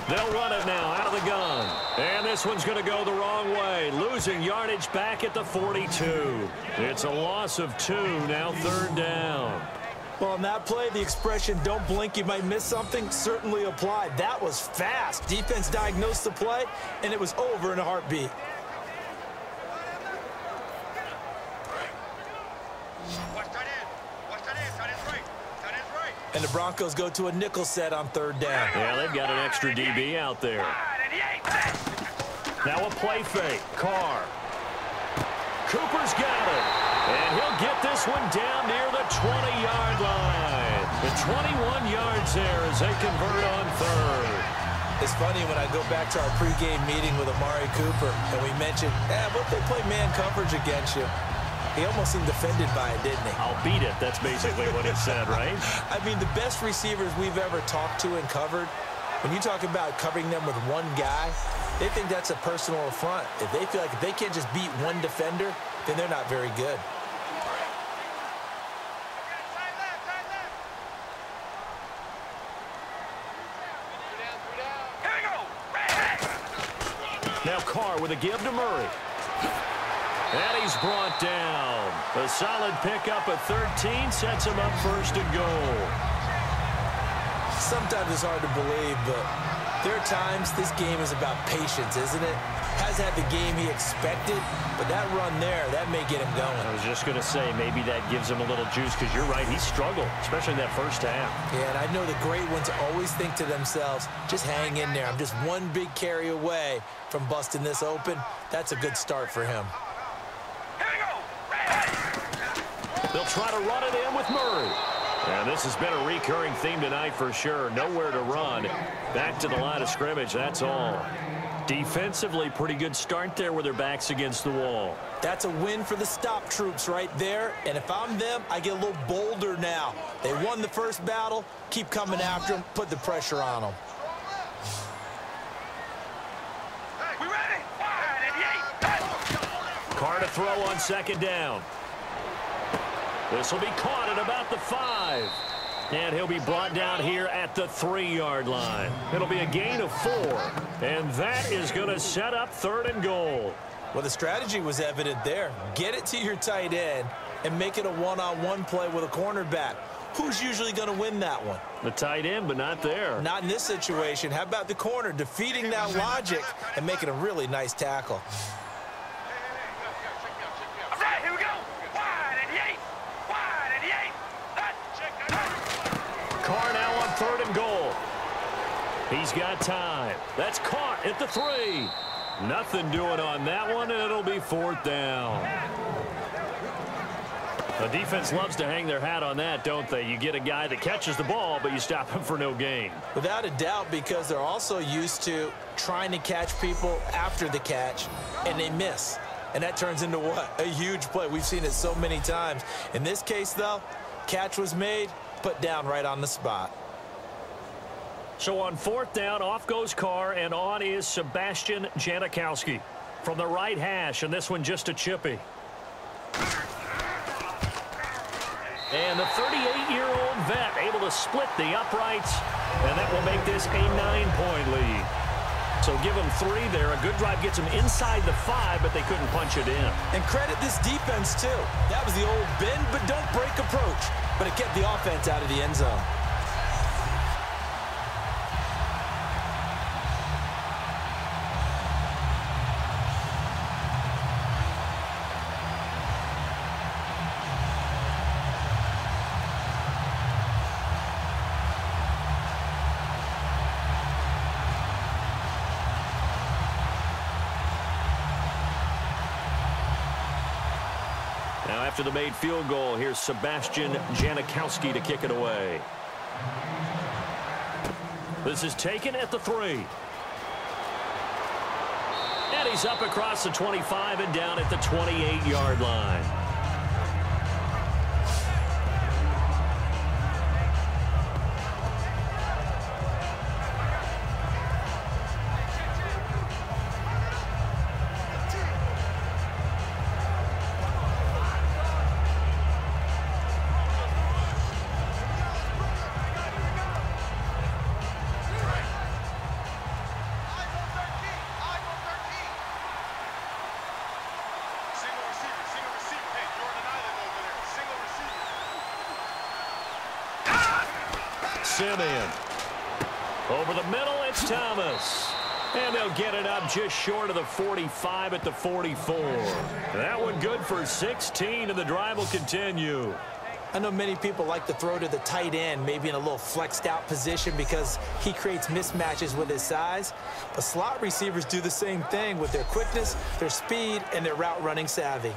They'll run it now out of the gun. And this one's going to go the wrong way. Losing yardage back at the 42. It's a loss of 2, now third down. Well, on that play, the expression, don't blink, you might miss something, certainly applied. That was fast. Defense diagnosed the play, and it was over in a heartbeat. And the Broncos go to a nickel set on third down. Yeah, they've got an extra DB out there. Now a play fake. Carr. Cooper's got it. And he'll get this one down near the 20-yard line. The 21 yards there as they convert on third. It's funny when I go back to our pregame meeting with Amari Cooper, and we mentioned, what if they play man coverage against you? He almost seemed offended by it, didn't he? I'll beat it. That's basically what it said, right? I mean, the best receivers we've ever talked to and covered, when you talk about covering them with one guy, they think that's a personal affront. If they feel like if they can't just beat one defender, then they're not very good. Now Carr with a give to Murray. And he's brought down. A solid pickup at 13 sets him up first and goal. Sometimes it's hard to believe, but there are times this game is about patience, isn't it? Hasn't had the game he expected, but that run there, that may get him going. I was just going to say, maybe that gives him a little juice, because you're right, he struggled, especially in that first half. Yeah, and I know the great ones always think to themselves, just hang in there. I'm just one big carry away from busting this open. That's a good start for him. They'll try to run it in with Murray. And this has been a recurring theme tonight for sure. Nowhere to run. Back to the line of scrimmage, that's all. Defensively, pretty good start there with their backs against the wall. That's a win for the stop troops right there. And if I'm them, I get a little bolder now. They won the first battle. Keep coming after them. Put the pressure on them. Carr to throw on second down. This will be caught at about the 5. And he'll be brought down here at the 3-yard line. It'll be a gain of 4. And that is going to set up third and goal. Well, the strategy was evident there. Get it to your tight end and make it a one-on-one play with a cornerback. who's usually going to win that one? The tight end, but not there. Not in this situation. How about the corner defeating that logic and making a really nice tackle? All right, here we go. Wide and yay. Wide and yay. Carr now on 3rd and goal. He's got time. That's caught at the 3. Nothing doing on that one, and it'll be 4th down. The defense loves to hang their hat on that, don't they? You get a guy that catches the ball, but you stop him for no gain. Without a doubt, because they're also used to trying to catch people after the catch, and they miss. And that turns into what? A huge play. We've seen it so many times. In this case, though, catch was made, put down right on the spot. So on 4th down, off goes Carr, and on is Sebastian Janikowski from the right hash, and this one just a chippy. And the 38-year-old vet able to split the uprights, and that will make this a 9-point lead. So give them 3 there. A good drive gets them inside the 5, but they couldn't punch it in. And credit this defense, too. That was the old bend but don't break approach, but it kept the offense out of the end zone. Now after the made field goal, here's Sebastian Janikowski to kick it away. This is taken at the 3. And he's up across the 25 and down at the 28-yard line. Simeon. Over the middle, it's Thomas. And they'll get it up just short of the 45 at the 44. That one good for 16, and the drive will continue. I know many people like to throw to the tight end, maybe in a little flexed out position because he creates mismatches with his size. But slot receivers do the same thing with their quickness, their speed, and their route running savvy.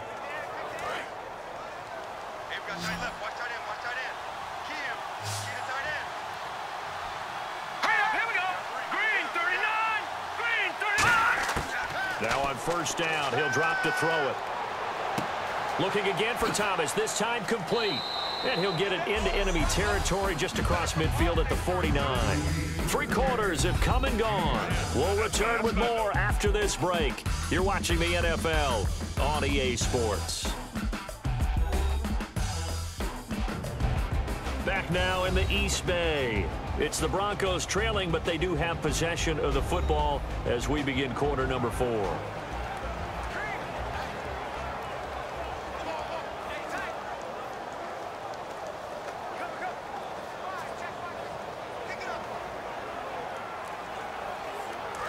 Now on 1st down, he'll drop to throw it. Looking again for Thomas, this time complete. And he'll get it into enemy territory just across midfield at the 49. 3 quarters have come and gone. We'll return with more after this break. You're watching the NFL on EA Sports. Back now in the East Bay. It's the Broncos trailing, but they do have possession of the football as we begin quarter number 4.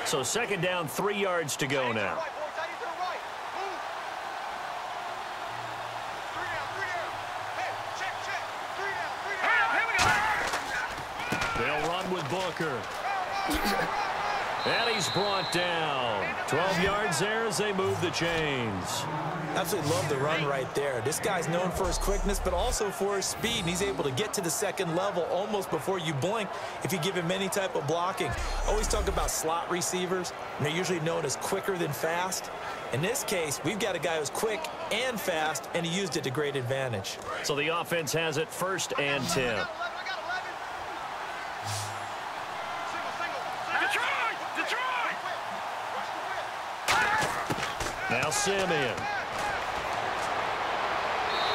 So 2nd down, 3 yards to go now. They'll run with Booker. And he's brought down. 12 yards there as they move the chains. Absolutely love the run right there. This guy's known for his quickness, but also for his speed. And he's able to get to the 2nd level almost before you blink if you give him any type of blocking. I always talk about slot receivers, and they're usually known as quicker than fast. In this case, we've got a guy who's quick and fast, and he used it to great advantage. So the offense has it 1st and 10. Now Simeon.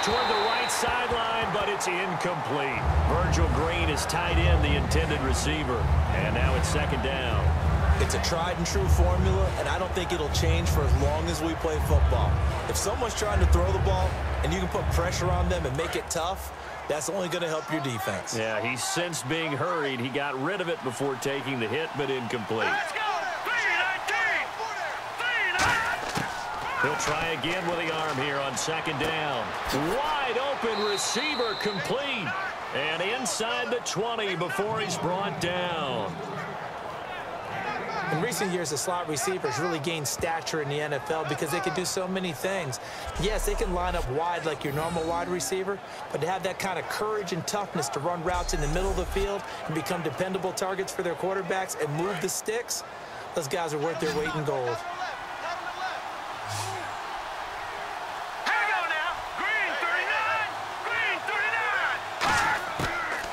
Toward the right sideline, but it's incomplete. Virgil Green is tied in, the intended receiver. And now it's 2nd down. It's a tried-and-true formula, and I don't think it'll change for as long as we play football. If someone's trying to throw the ball and you can put pressure on them and make it tough, That's only going to help your defense. Yeah, he sensed being hurried. He got rid of it before taking the hit, but incomplete. Let's go! 3-19! 3-19! He'll try again with the arm here on second down. Wide open receiver complete. And inside the 20 before he's brought down. In recent years, the slot receivers really gained stature in the NFL because they can do so many things. Yes, they can line up wide like your normal wide receiver, but to have that kind of courage and toughness to run routes in the middle of the field and become dependable targets for their quarterbacks and move the sticks, those guys are worth their weight in gold.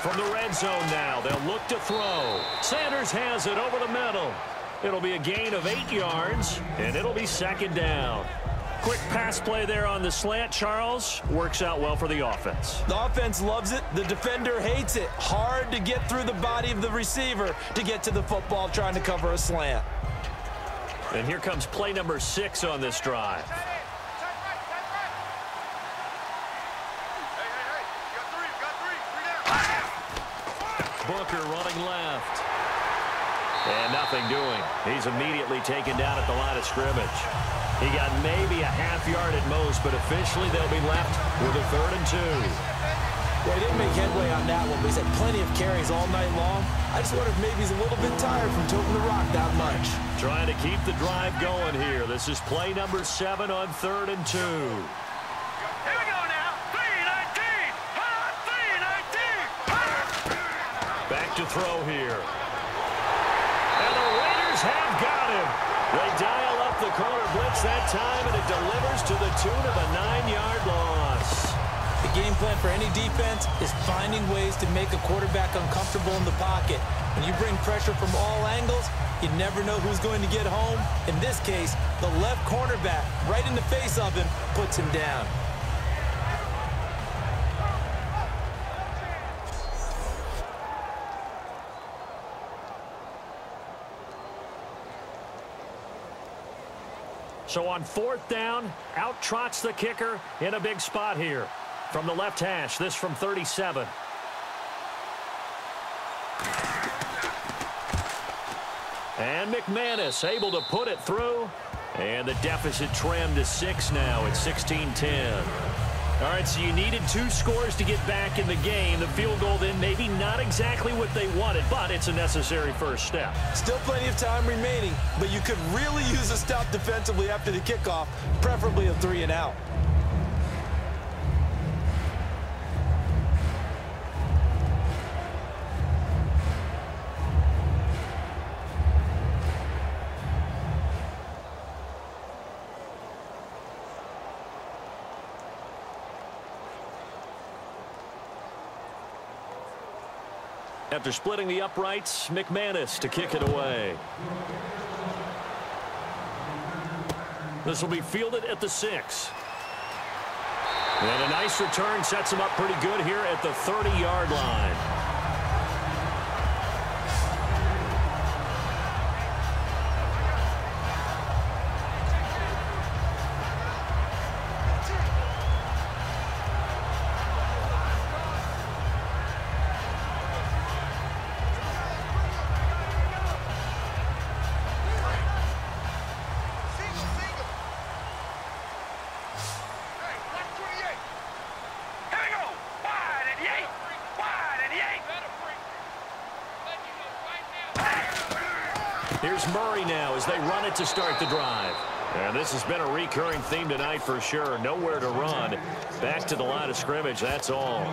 From the red zone now, they'll look to throw. Sanders has it over the middle. It'll be a gain of 8 yards, and it'll be second down. Quick pass play there on the slant, Charles. Works out well for the offense. The offense loves it. The defender hates it. Hard to get through the body of the receiver to get to the football trying to cover a slant. And here comes play number 6 on this drive. Booker running left. And nothing doing. He's immediately taken down at the line of scrimmage. He got maybe a half yard at most, but officially they'll be left with a 3rd and 2. Well, he didn't make headway on that one, but he's had plenty of carries all night long. I just wonder if maybe he's a little bit tired from toting the rock that much. Trying to keep the drive going here. This is play number 7 on 3rd and 2. Here we go now. 3-19. 3-19. Back to throw here. And the Raiders have got him. They dial up the corner blitz that time, and it delivers to the tune of a 9-yard loss. The game plan for any defense is finding ways to make a quarterback uncomfortable in the pocket. When you bring pressure from all angles, you never know who's going to get home. In this case, the left cornerback, right in the face of him, puts him down. So on 4th down, out trots the kicker in a big spot here. From the left hash, this from 37. And McManus able to put it through. And the deficit trimmed to 6 now at 16-10. All right, so you needed 2 scores to get back in the game. The field goal then maybe not exactly what they wanted, but it's a necessary first step. Still plenty of time remaining, but you could really use a stop defensively after the kickoff, preferably a 3 and out. After splitting the uprights, McManus to kick it away. This will be fielded at the 6. And a nice return sets him up pretty good here at the 30-yard line. Here's Murray now as they run it to start the drive. And this has been a recurring theme tonight for sure. Nowhere to run. Back to the line of scrimmage, that's all.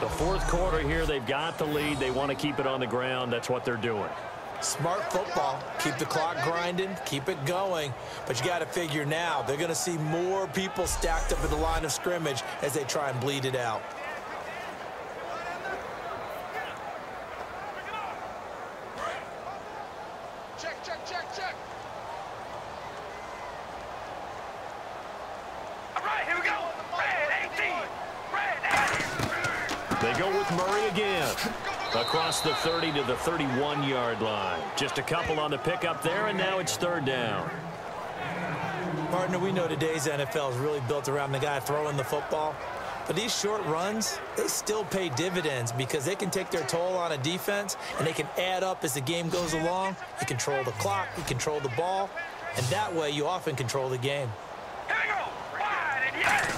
The 4th quarter here, they've got the lead. They want to keep it on the ground. That's what they're doing. Smart football. Keep the clock grinding. Keep it going. But you got to figure now, they're going to see more people stacked up at the line of scrimmage as they try and bleed it out. Check. All right, here we go. Red 18. Red 18. They go with Murray again. Across the 30 to the 31-yard line. Just a couple on the pickup there, and now it's 3rd down. Partner, we know today's NFL is really built around the guy throwing the football. But these short runs, they still pay dividends because they can take their toll on a defense, and they can add up as the game goes along. You control the clock, you control the ball, and that way you often control the game. Here we go. Wide and yes.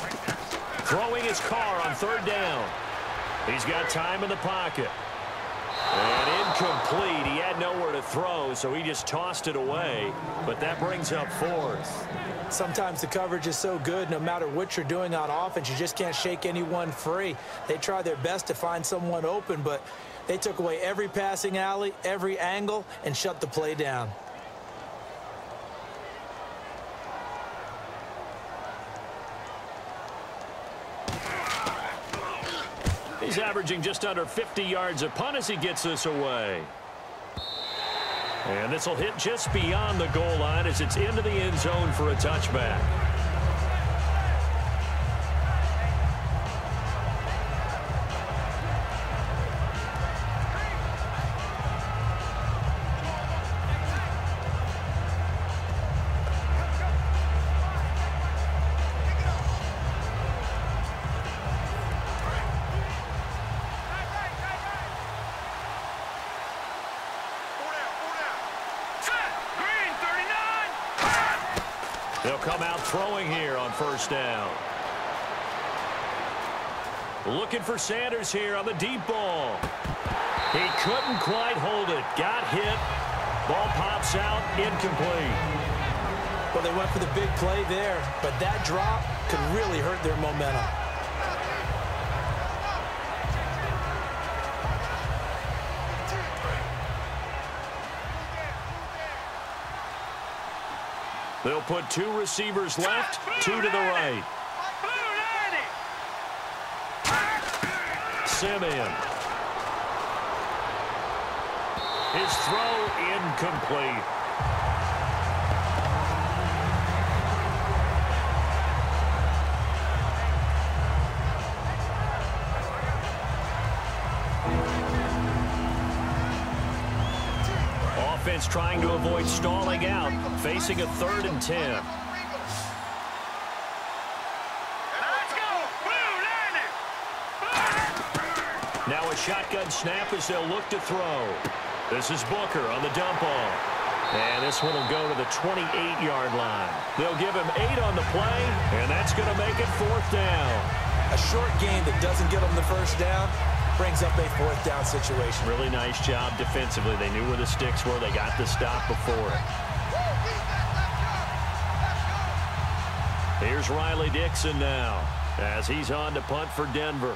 Throwing his car on 3rd down. He's got time in the pocket. And incomplete. He had nowhere to throw, so he just tossed it away. But that brings up 4th. Sometimes the coverage is so good, no matter what you're doing on offense, you just can't shake anyone free. They try their best to find someone open, but they took away every passing alley, every angle, and shut the play down. He's averaging just under 50 yards a punt as he gets this away. And this will hit just beyond the goal line as it's into the end zone for a touchback. They'll come out throwing here on 1st down. Looking for Sanders here on the deep ball. He couldn't quite hold it. Got hit. Ball pops out. Incomplete. Well, they went for the big play there, but that drop could really hurt their momentum. They'll put 2 receivers left, 2 to the right. Simeon. His throw incomplete. Offense trying to avoid stalling out, facing a 3rd and 10. Let's go. Now a shotgun snap as they'll look to throw. This is Booker on the dump off. And this one will go to the 28-yard line. They'll give him 8 on the play, and that's going to make it 4th down. A short game that doesn't get them the 1st down brings up a 4th down situation. Really nice job defensively. They knew where the sticks were. They got the stop before it. Here's Riley Dixon now as he's on to punt for Denver.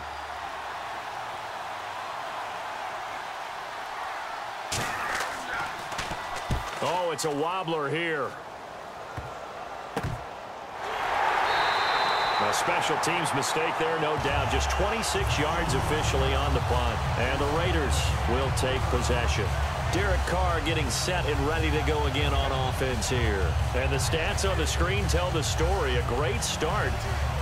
Oh, it's a wobbler here. A special teams mistake there, no doubt. Just 26 yards officially on the punt. And the Raiders will take possession. Derek Carr getting set and ready to go again on offense here. And the stats on the screen tell the story. A great start.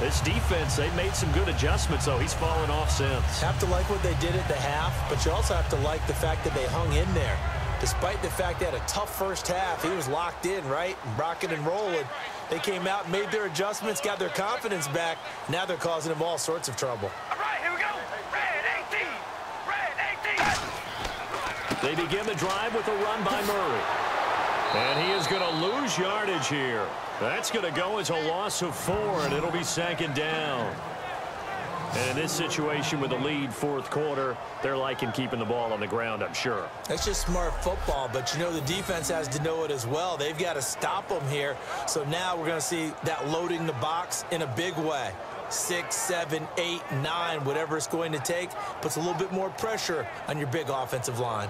This defense, they made some good adjustments, though. He's fallen off since. Have to like what they did at the half, but you also have to like the fact that they hung in there. Despite the fact they had a tough 1st half, he was locked in, right? Rocking and rolling. They came out, made their adjustments, got their confidence back. Now they're causing him all sorts of trouble. All right, here we go. Red 18. Red 18. They begin the drive with a run by Murray. And he is going to lose yardage here. That's going to go as a loss of 4, and it'll be 2nd down. And in this situation with the lead 4th quarter, they're liking keeping the ball on the ground, I'm sure. That's just smart football, but you know the defense has to know it as well. They've got to stop them here. So now we're going to see that loading the box in a big way. 6, 7, 8, 9, whatever it's going to take, puts a little bit more pressure on your big offensive line.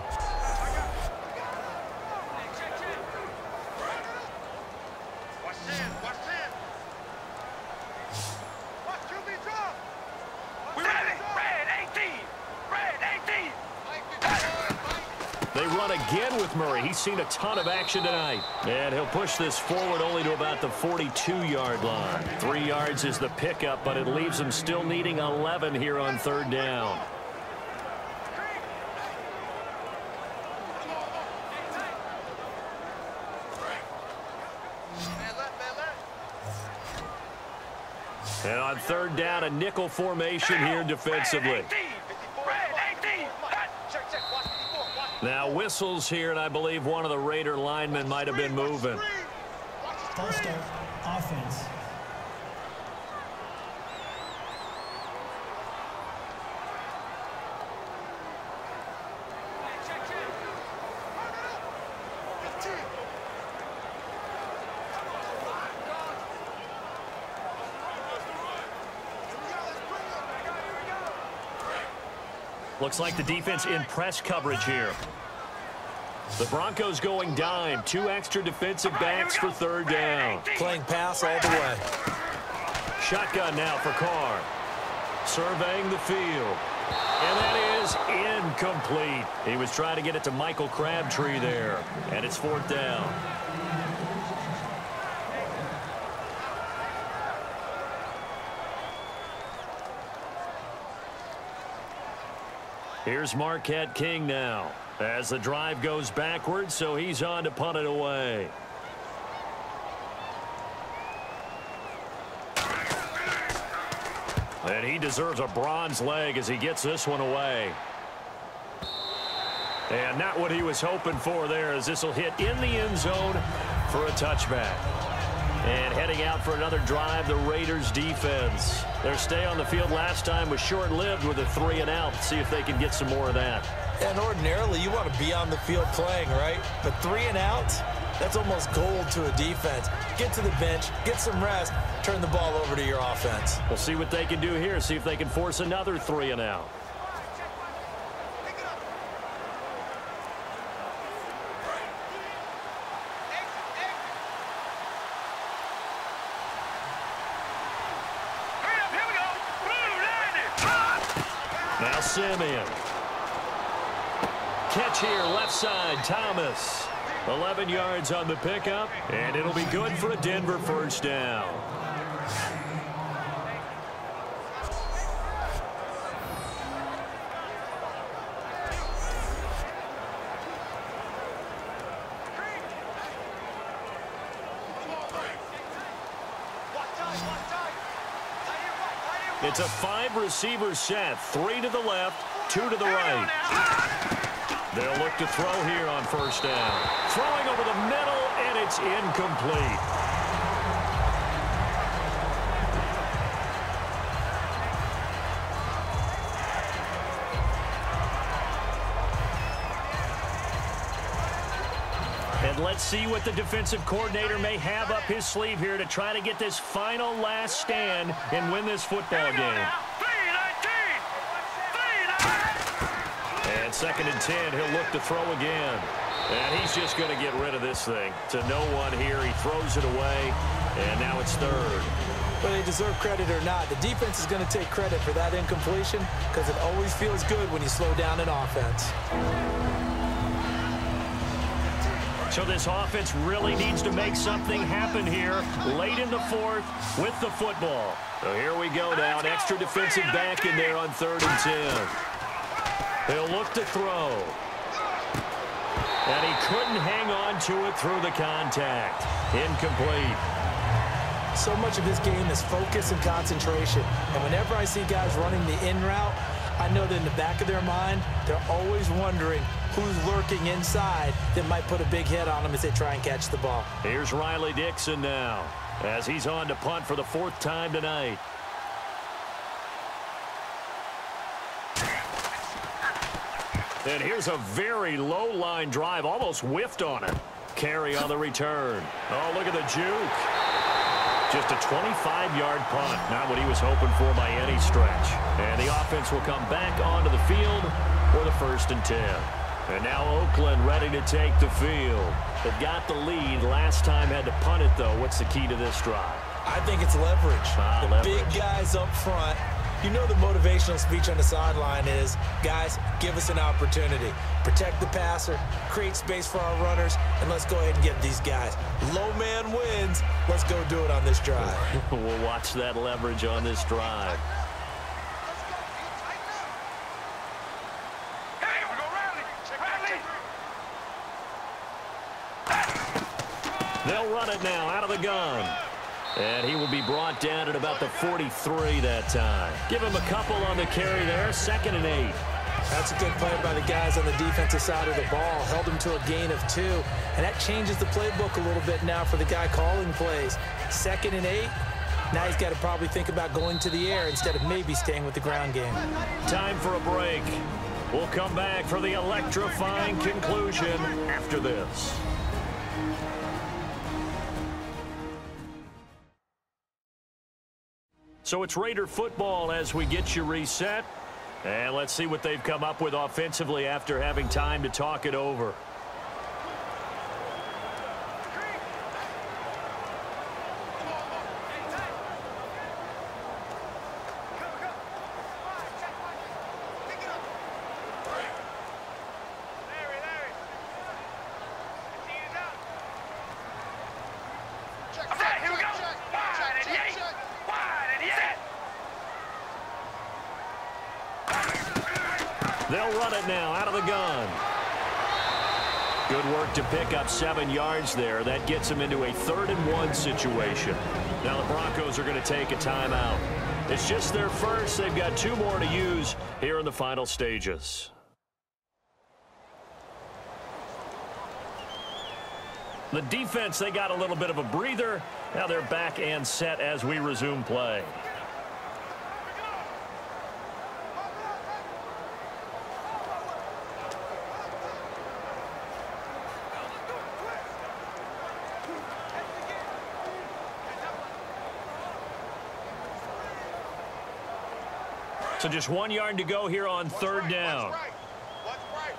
Again with Murray. He's seen a ton of action tonight. And he'll push this forward only to about the 42-yard line. 3 yards is the pickup, but it leaves him still needing 11 here on 3rd down. And on third down, a nickel formation here defensively. Now whistles here, and I believe one of the Raider linemen might have been moving. False start, offense. Looks like the defense in press coverage here. The Broncos going dime. 2 extra defensive backs for third down. Playing pass all the way. Shotgun now for Carr. Surveying the field. And that is incomplete. He was trying to get it to Michael Crabtree there. And it's fourth down. Here's Marquette King now as the drive goes backwards, so he's on to punt it away. And he deserves a bronze leg as he gets this one away. And not what he was hoping for there, as this will hit in the end zone for a touchback. And heading out for another drive, the Raiders defense. Their stay on the field last time was short-lived with a 3-and-out. See if they can get some more of that. And ordinarily, you want to be on the field playing, right? But 3-and-outs, that's almost gold to a defense. Get to the bench, get some rest, turn the ball over to your offense. We'll see what they can do here. See if they can force another 3-and-out. Now Simeon. Catch here, left side, Thomas. 11 yards on the pickup, and it'll be good for a Denver first down. It's a 5-receiver set, 3 to the left, 2 to the right. They'll look to throw here on first down. Throwing over the middle, and it's incomplete. And let's see what the defensive coordinator may have up his sleeve here to try to get this final last stand and win this football game. And 2nd and 10, he'll look to throw again. And he's just going to get rid of this thing. To no one here, he throws it away, and now it's 3rd. Whether they deserve credit or not, the defense is going to take credit for that incompletion because it always feels good when you slow down an offense. So this offense really needs to make something happen here late in the 4th with the football. So here we go now, an extra defensive back in there on 3rd and 10. He'll look to throw. And he couldn't hang on to it through the contact. Incomplete. So much of this game is focus and concentration. And whenever I see guys running the in route, I know that in the back of their mind, they're always wondering who's lurking inside that might put a big hit on them as they try and catch the ball. Here's Riley Dixon now as he's on to punt for the 4th time tonight. And here's a very low line drive, almost whiffed on it. Carry on the return. Oh, look at the juke. Just a 25-yard punt, not what he was hoping for by any stretch. And the offense will come back onto the field for the 1st and 10. And now Oakland ready to take the field. They've got the lead. Last time had to punt it, though. What's the key to this drive? I think it's leverage. The big guys up front. You know the motivational speech on the sideline is, guys, give us an opportunity. Protect the passer, create space for our runners, and let's go ahead and get these guys. Low man wins. Let's go do it on this drive. We'll watch that leverage on this drive. They'll run it now out of the gun. And he will be brought down at about the 43 that time. Give him a couple on the carry there, 2nd and 8. That's a good play by the guys on the defensive side of the ball. Held him to a gain of 2. And that changes the playbook a little bit now for the guy calling plays. 2nd and 8. Now he's got to probably think about going to the air instead of maybe staying with the ground game. Time for a break. We'll come back for the electrifying conclusion after this. So it's Raider football as we get you reset. And let's see what they've come up with offensively after having time to talk it over. They'll run it now out of the gun. Good work to pick up 7 yards there. That gets them into a 3rd and 1 situation. Now the Broncos are going to take a timeout. It's just their first. They've got 2 more to use here in the final stages. The defense, they got a little bit of a breather. Now they're back and set as we resume play. So just 1 yard to go here on 3rd down. Watch right.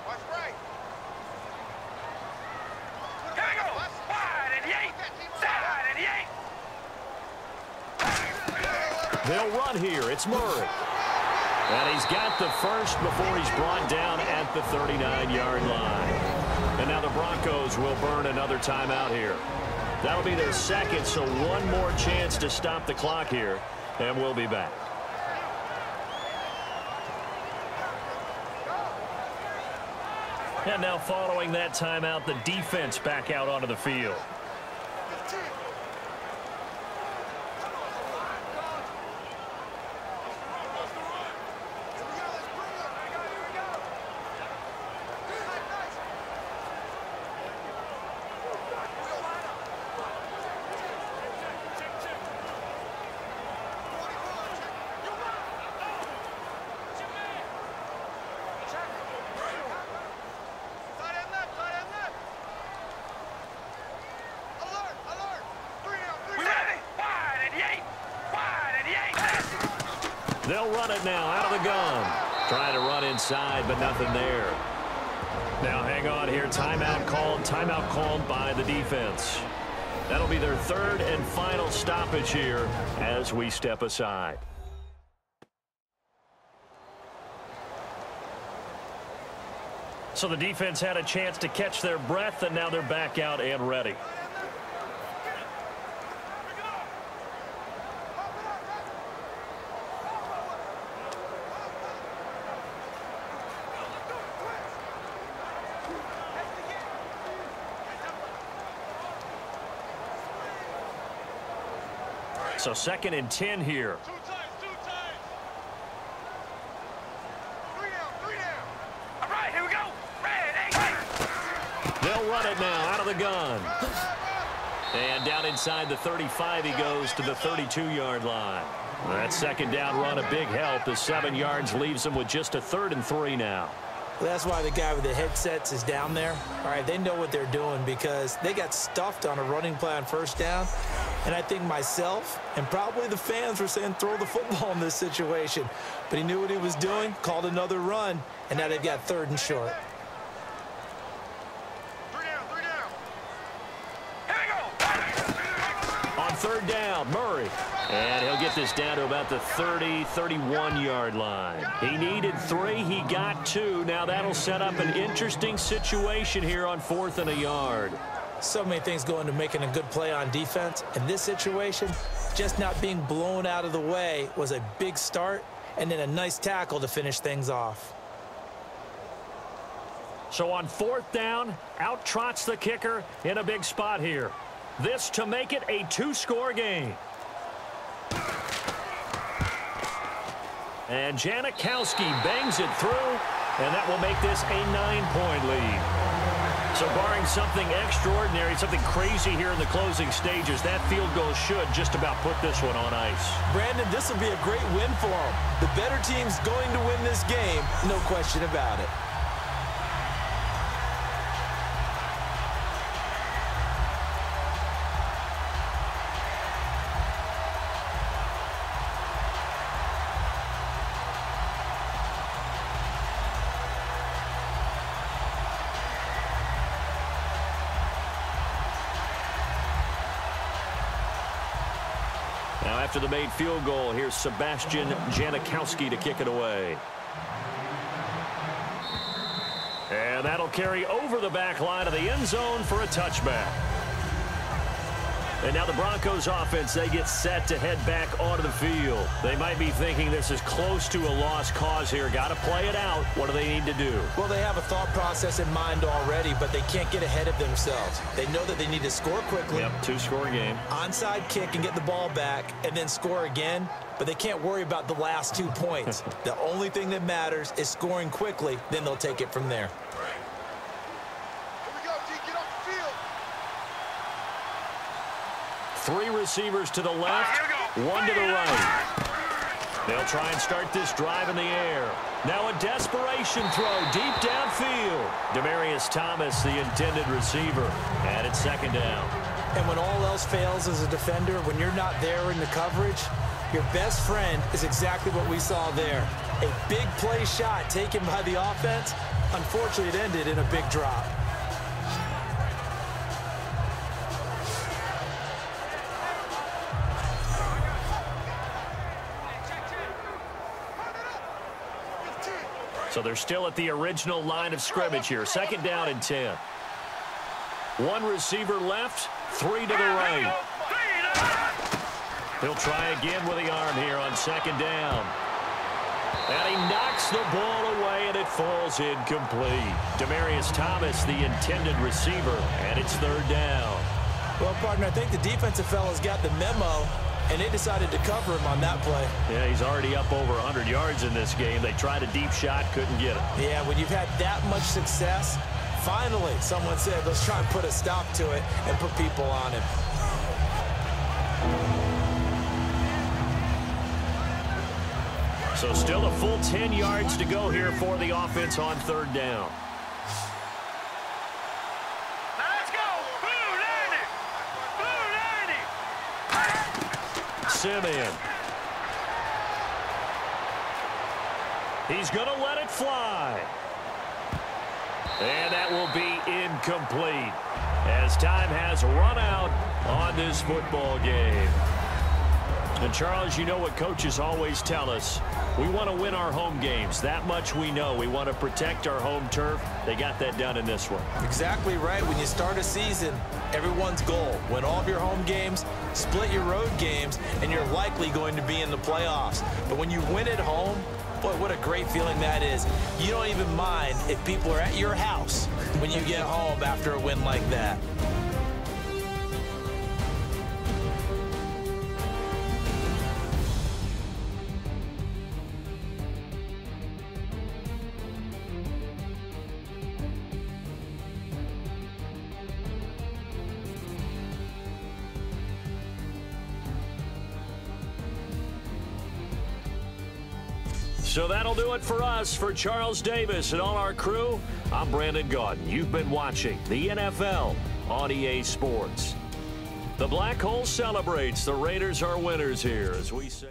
Here we go. Wide and 8. Side and 8. They'll run here. It's Murray. And he's got the first before he's brought down at the 39-yard line. And now the Broncos will burn another timeout here. That'll be their 2nd, so 1 more chance to stop the clock here. And we'll be back. And now following that timeout, the defense back out onto the field. They'll run it now out of the gun. Trying to run inside, but nothing there. Now hang on here. Timeout called by the defense. That'll be their 3rd and final stoppage here as we step aside. So the defense had a chance to catch their breath, and now they're back out and ready. So 2nd and 10 here. 2 times. 3 down. All right, here we go. Red, 8. They'll run it now out of the gun. And down inside the 35, he goes to the 32-yard line. That 2nd down run, a big help. The 7 yards leaves them with just a 3rd and 3 now. Well, that's why the guy with the headsets is down there. All right, they know what they're doing because they got stuffed on a running play on 1st down. And I think myself and probably the fans were saying throw the football in this situation. But he knew what he was doing, called another run, and now they've got 3rd and short. 3 down. Here we go. On 3rd down, Murray. And he'll get this down to about the 30, 31-yard line. He needed 3. He got 2. Now that'll set up an interesting situation here on 4th and a yard. So many things go into making a good play on defense. In this situation, just not being blown out of the way was a big start, and then a nice tackle to finish things off. So on 4th down, out trots the kicker in a big spot here. This to make it a 2-score game. And Janikowski bangs it through, and that will make this a 9-point lead. So barring something extraordinary, something crazy here in the closing stages, that field goal should just about put this one on ice. Brandon, this will be a great win for them. The better team's going to win this game, no question about it. Now after the made field goal, here's Sebastian Janikowski to kick it away. And that'll carry over the back line of the end zone for a touchback. And now the Broncos offense, they get set to head back onto the field. They might be thinking this is close to a lost cause here. Got to play it out. What do they need to do? Well, they have a thought process in mind already, but they can't get ahead of themselves. They know that they need to score quickly. Yep, 2-score game. Onside kick and get the ball back and then score again, but they can't worry about the last 2 points. The only thing that matters is scoring quickly, then they'll take it from there. 3 receivers to the left, 1 to the right. They'll try and start this drive in the air. Now a desperation throw deep downfield. Demaryius Thomas, the intended receiver, and it's 2nd down. And when all else fails as a defender, when you're not there in the coverage, your best friend is exactly what we saw there. A big play shot taken by the offense. Unfortunately, it ended in a big drop. So they're still at the original line of scrimmage here. 2nd down and 10. 1 receiver left, 3 to the right. He'll try again with the arm here on 2nd down. And he knocks the ball away, and it falls incomplete. Demaryius Thomas, the intended receiver, and it's 3rd down. Well, partner, I think the defensive fellas got the memo, and they decided to cover him on that play. Yeah, he's already up over 100 yards in this game. They tried a deep shot, couldn't get it. Yeah, when you've had that much success, finally someone said, let's try and put a stop to it and put people on him. So still a full 10 yards to go here for the offense on 3rd down. Simeon. He's going to let it fly. And that will be incomplete as time has run out on this football game. And Charles, you know what coaches always tell us. We want to win our home games. That much we know. We want to protect our home turf. They got that done in this one. Exactly right. When you start a season, everyone's goal, win all of your home games, split your road games, and you're likely going to be in the playoffs. But when you win at home, boy, what a great feeling that is. You don't even mind if people are at your house when you get home after a win like that. So that'll do it for us. For Charles Davis and all our crew, I'm Brandon Gaudin. You've been watching the NFL on EA Sports. The Black Hole celebrates. The Raiders are winners here, as we say.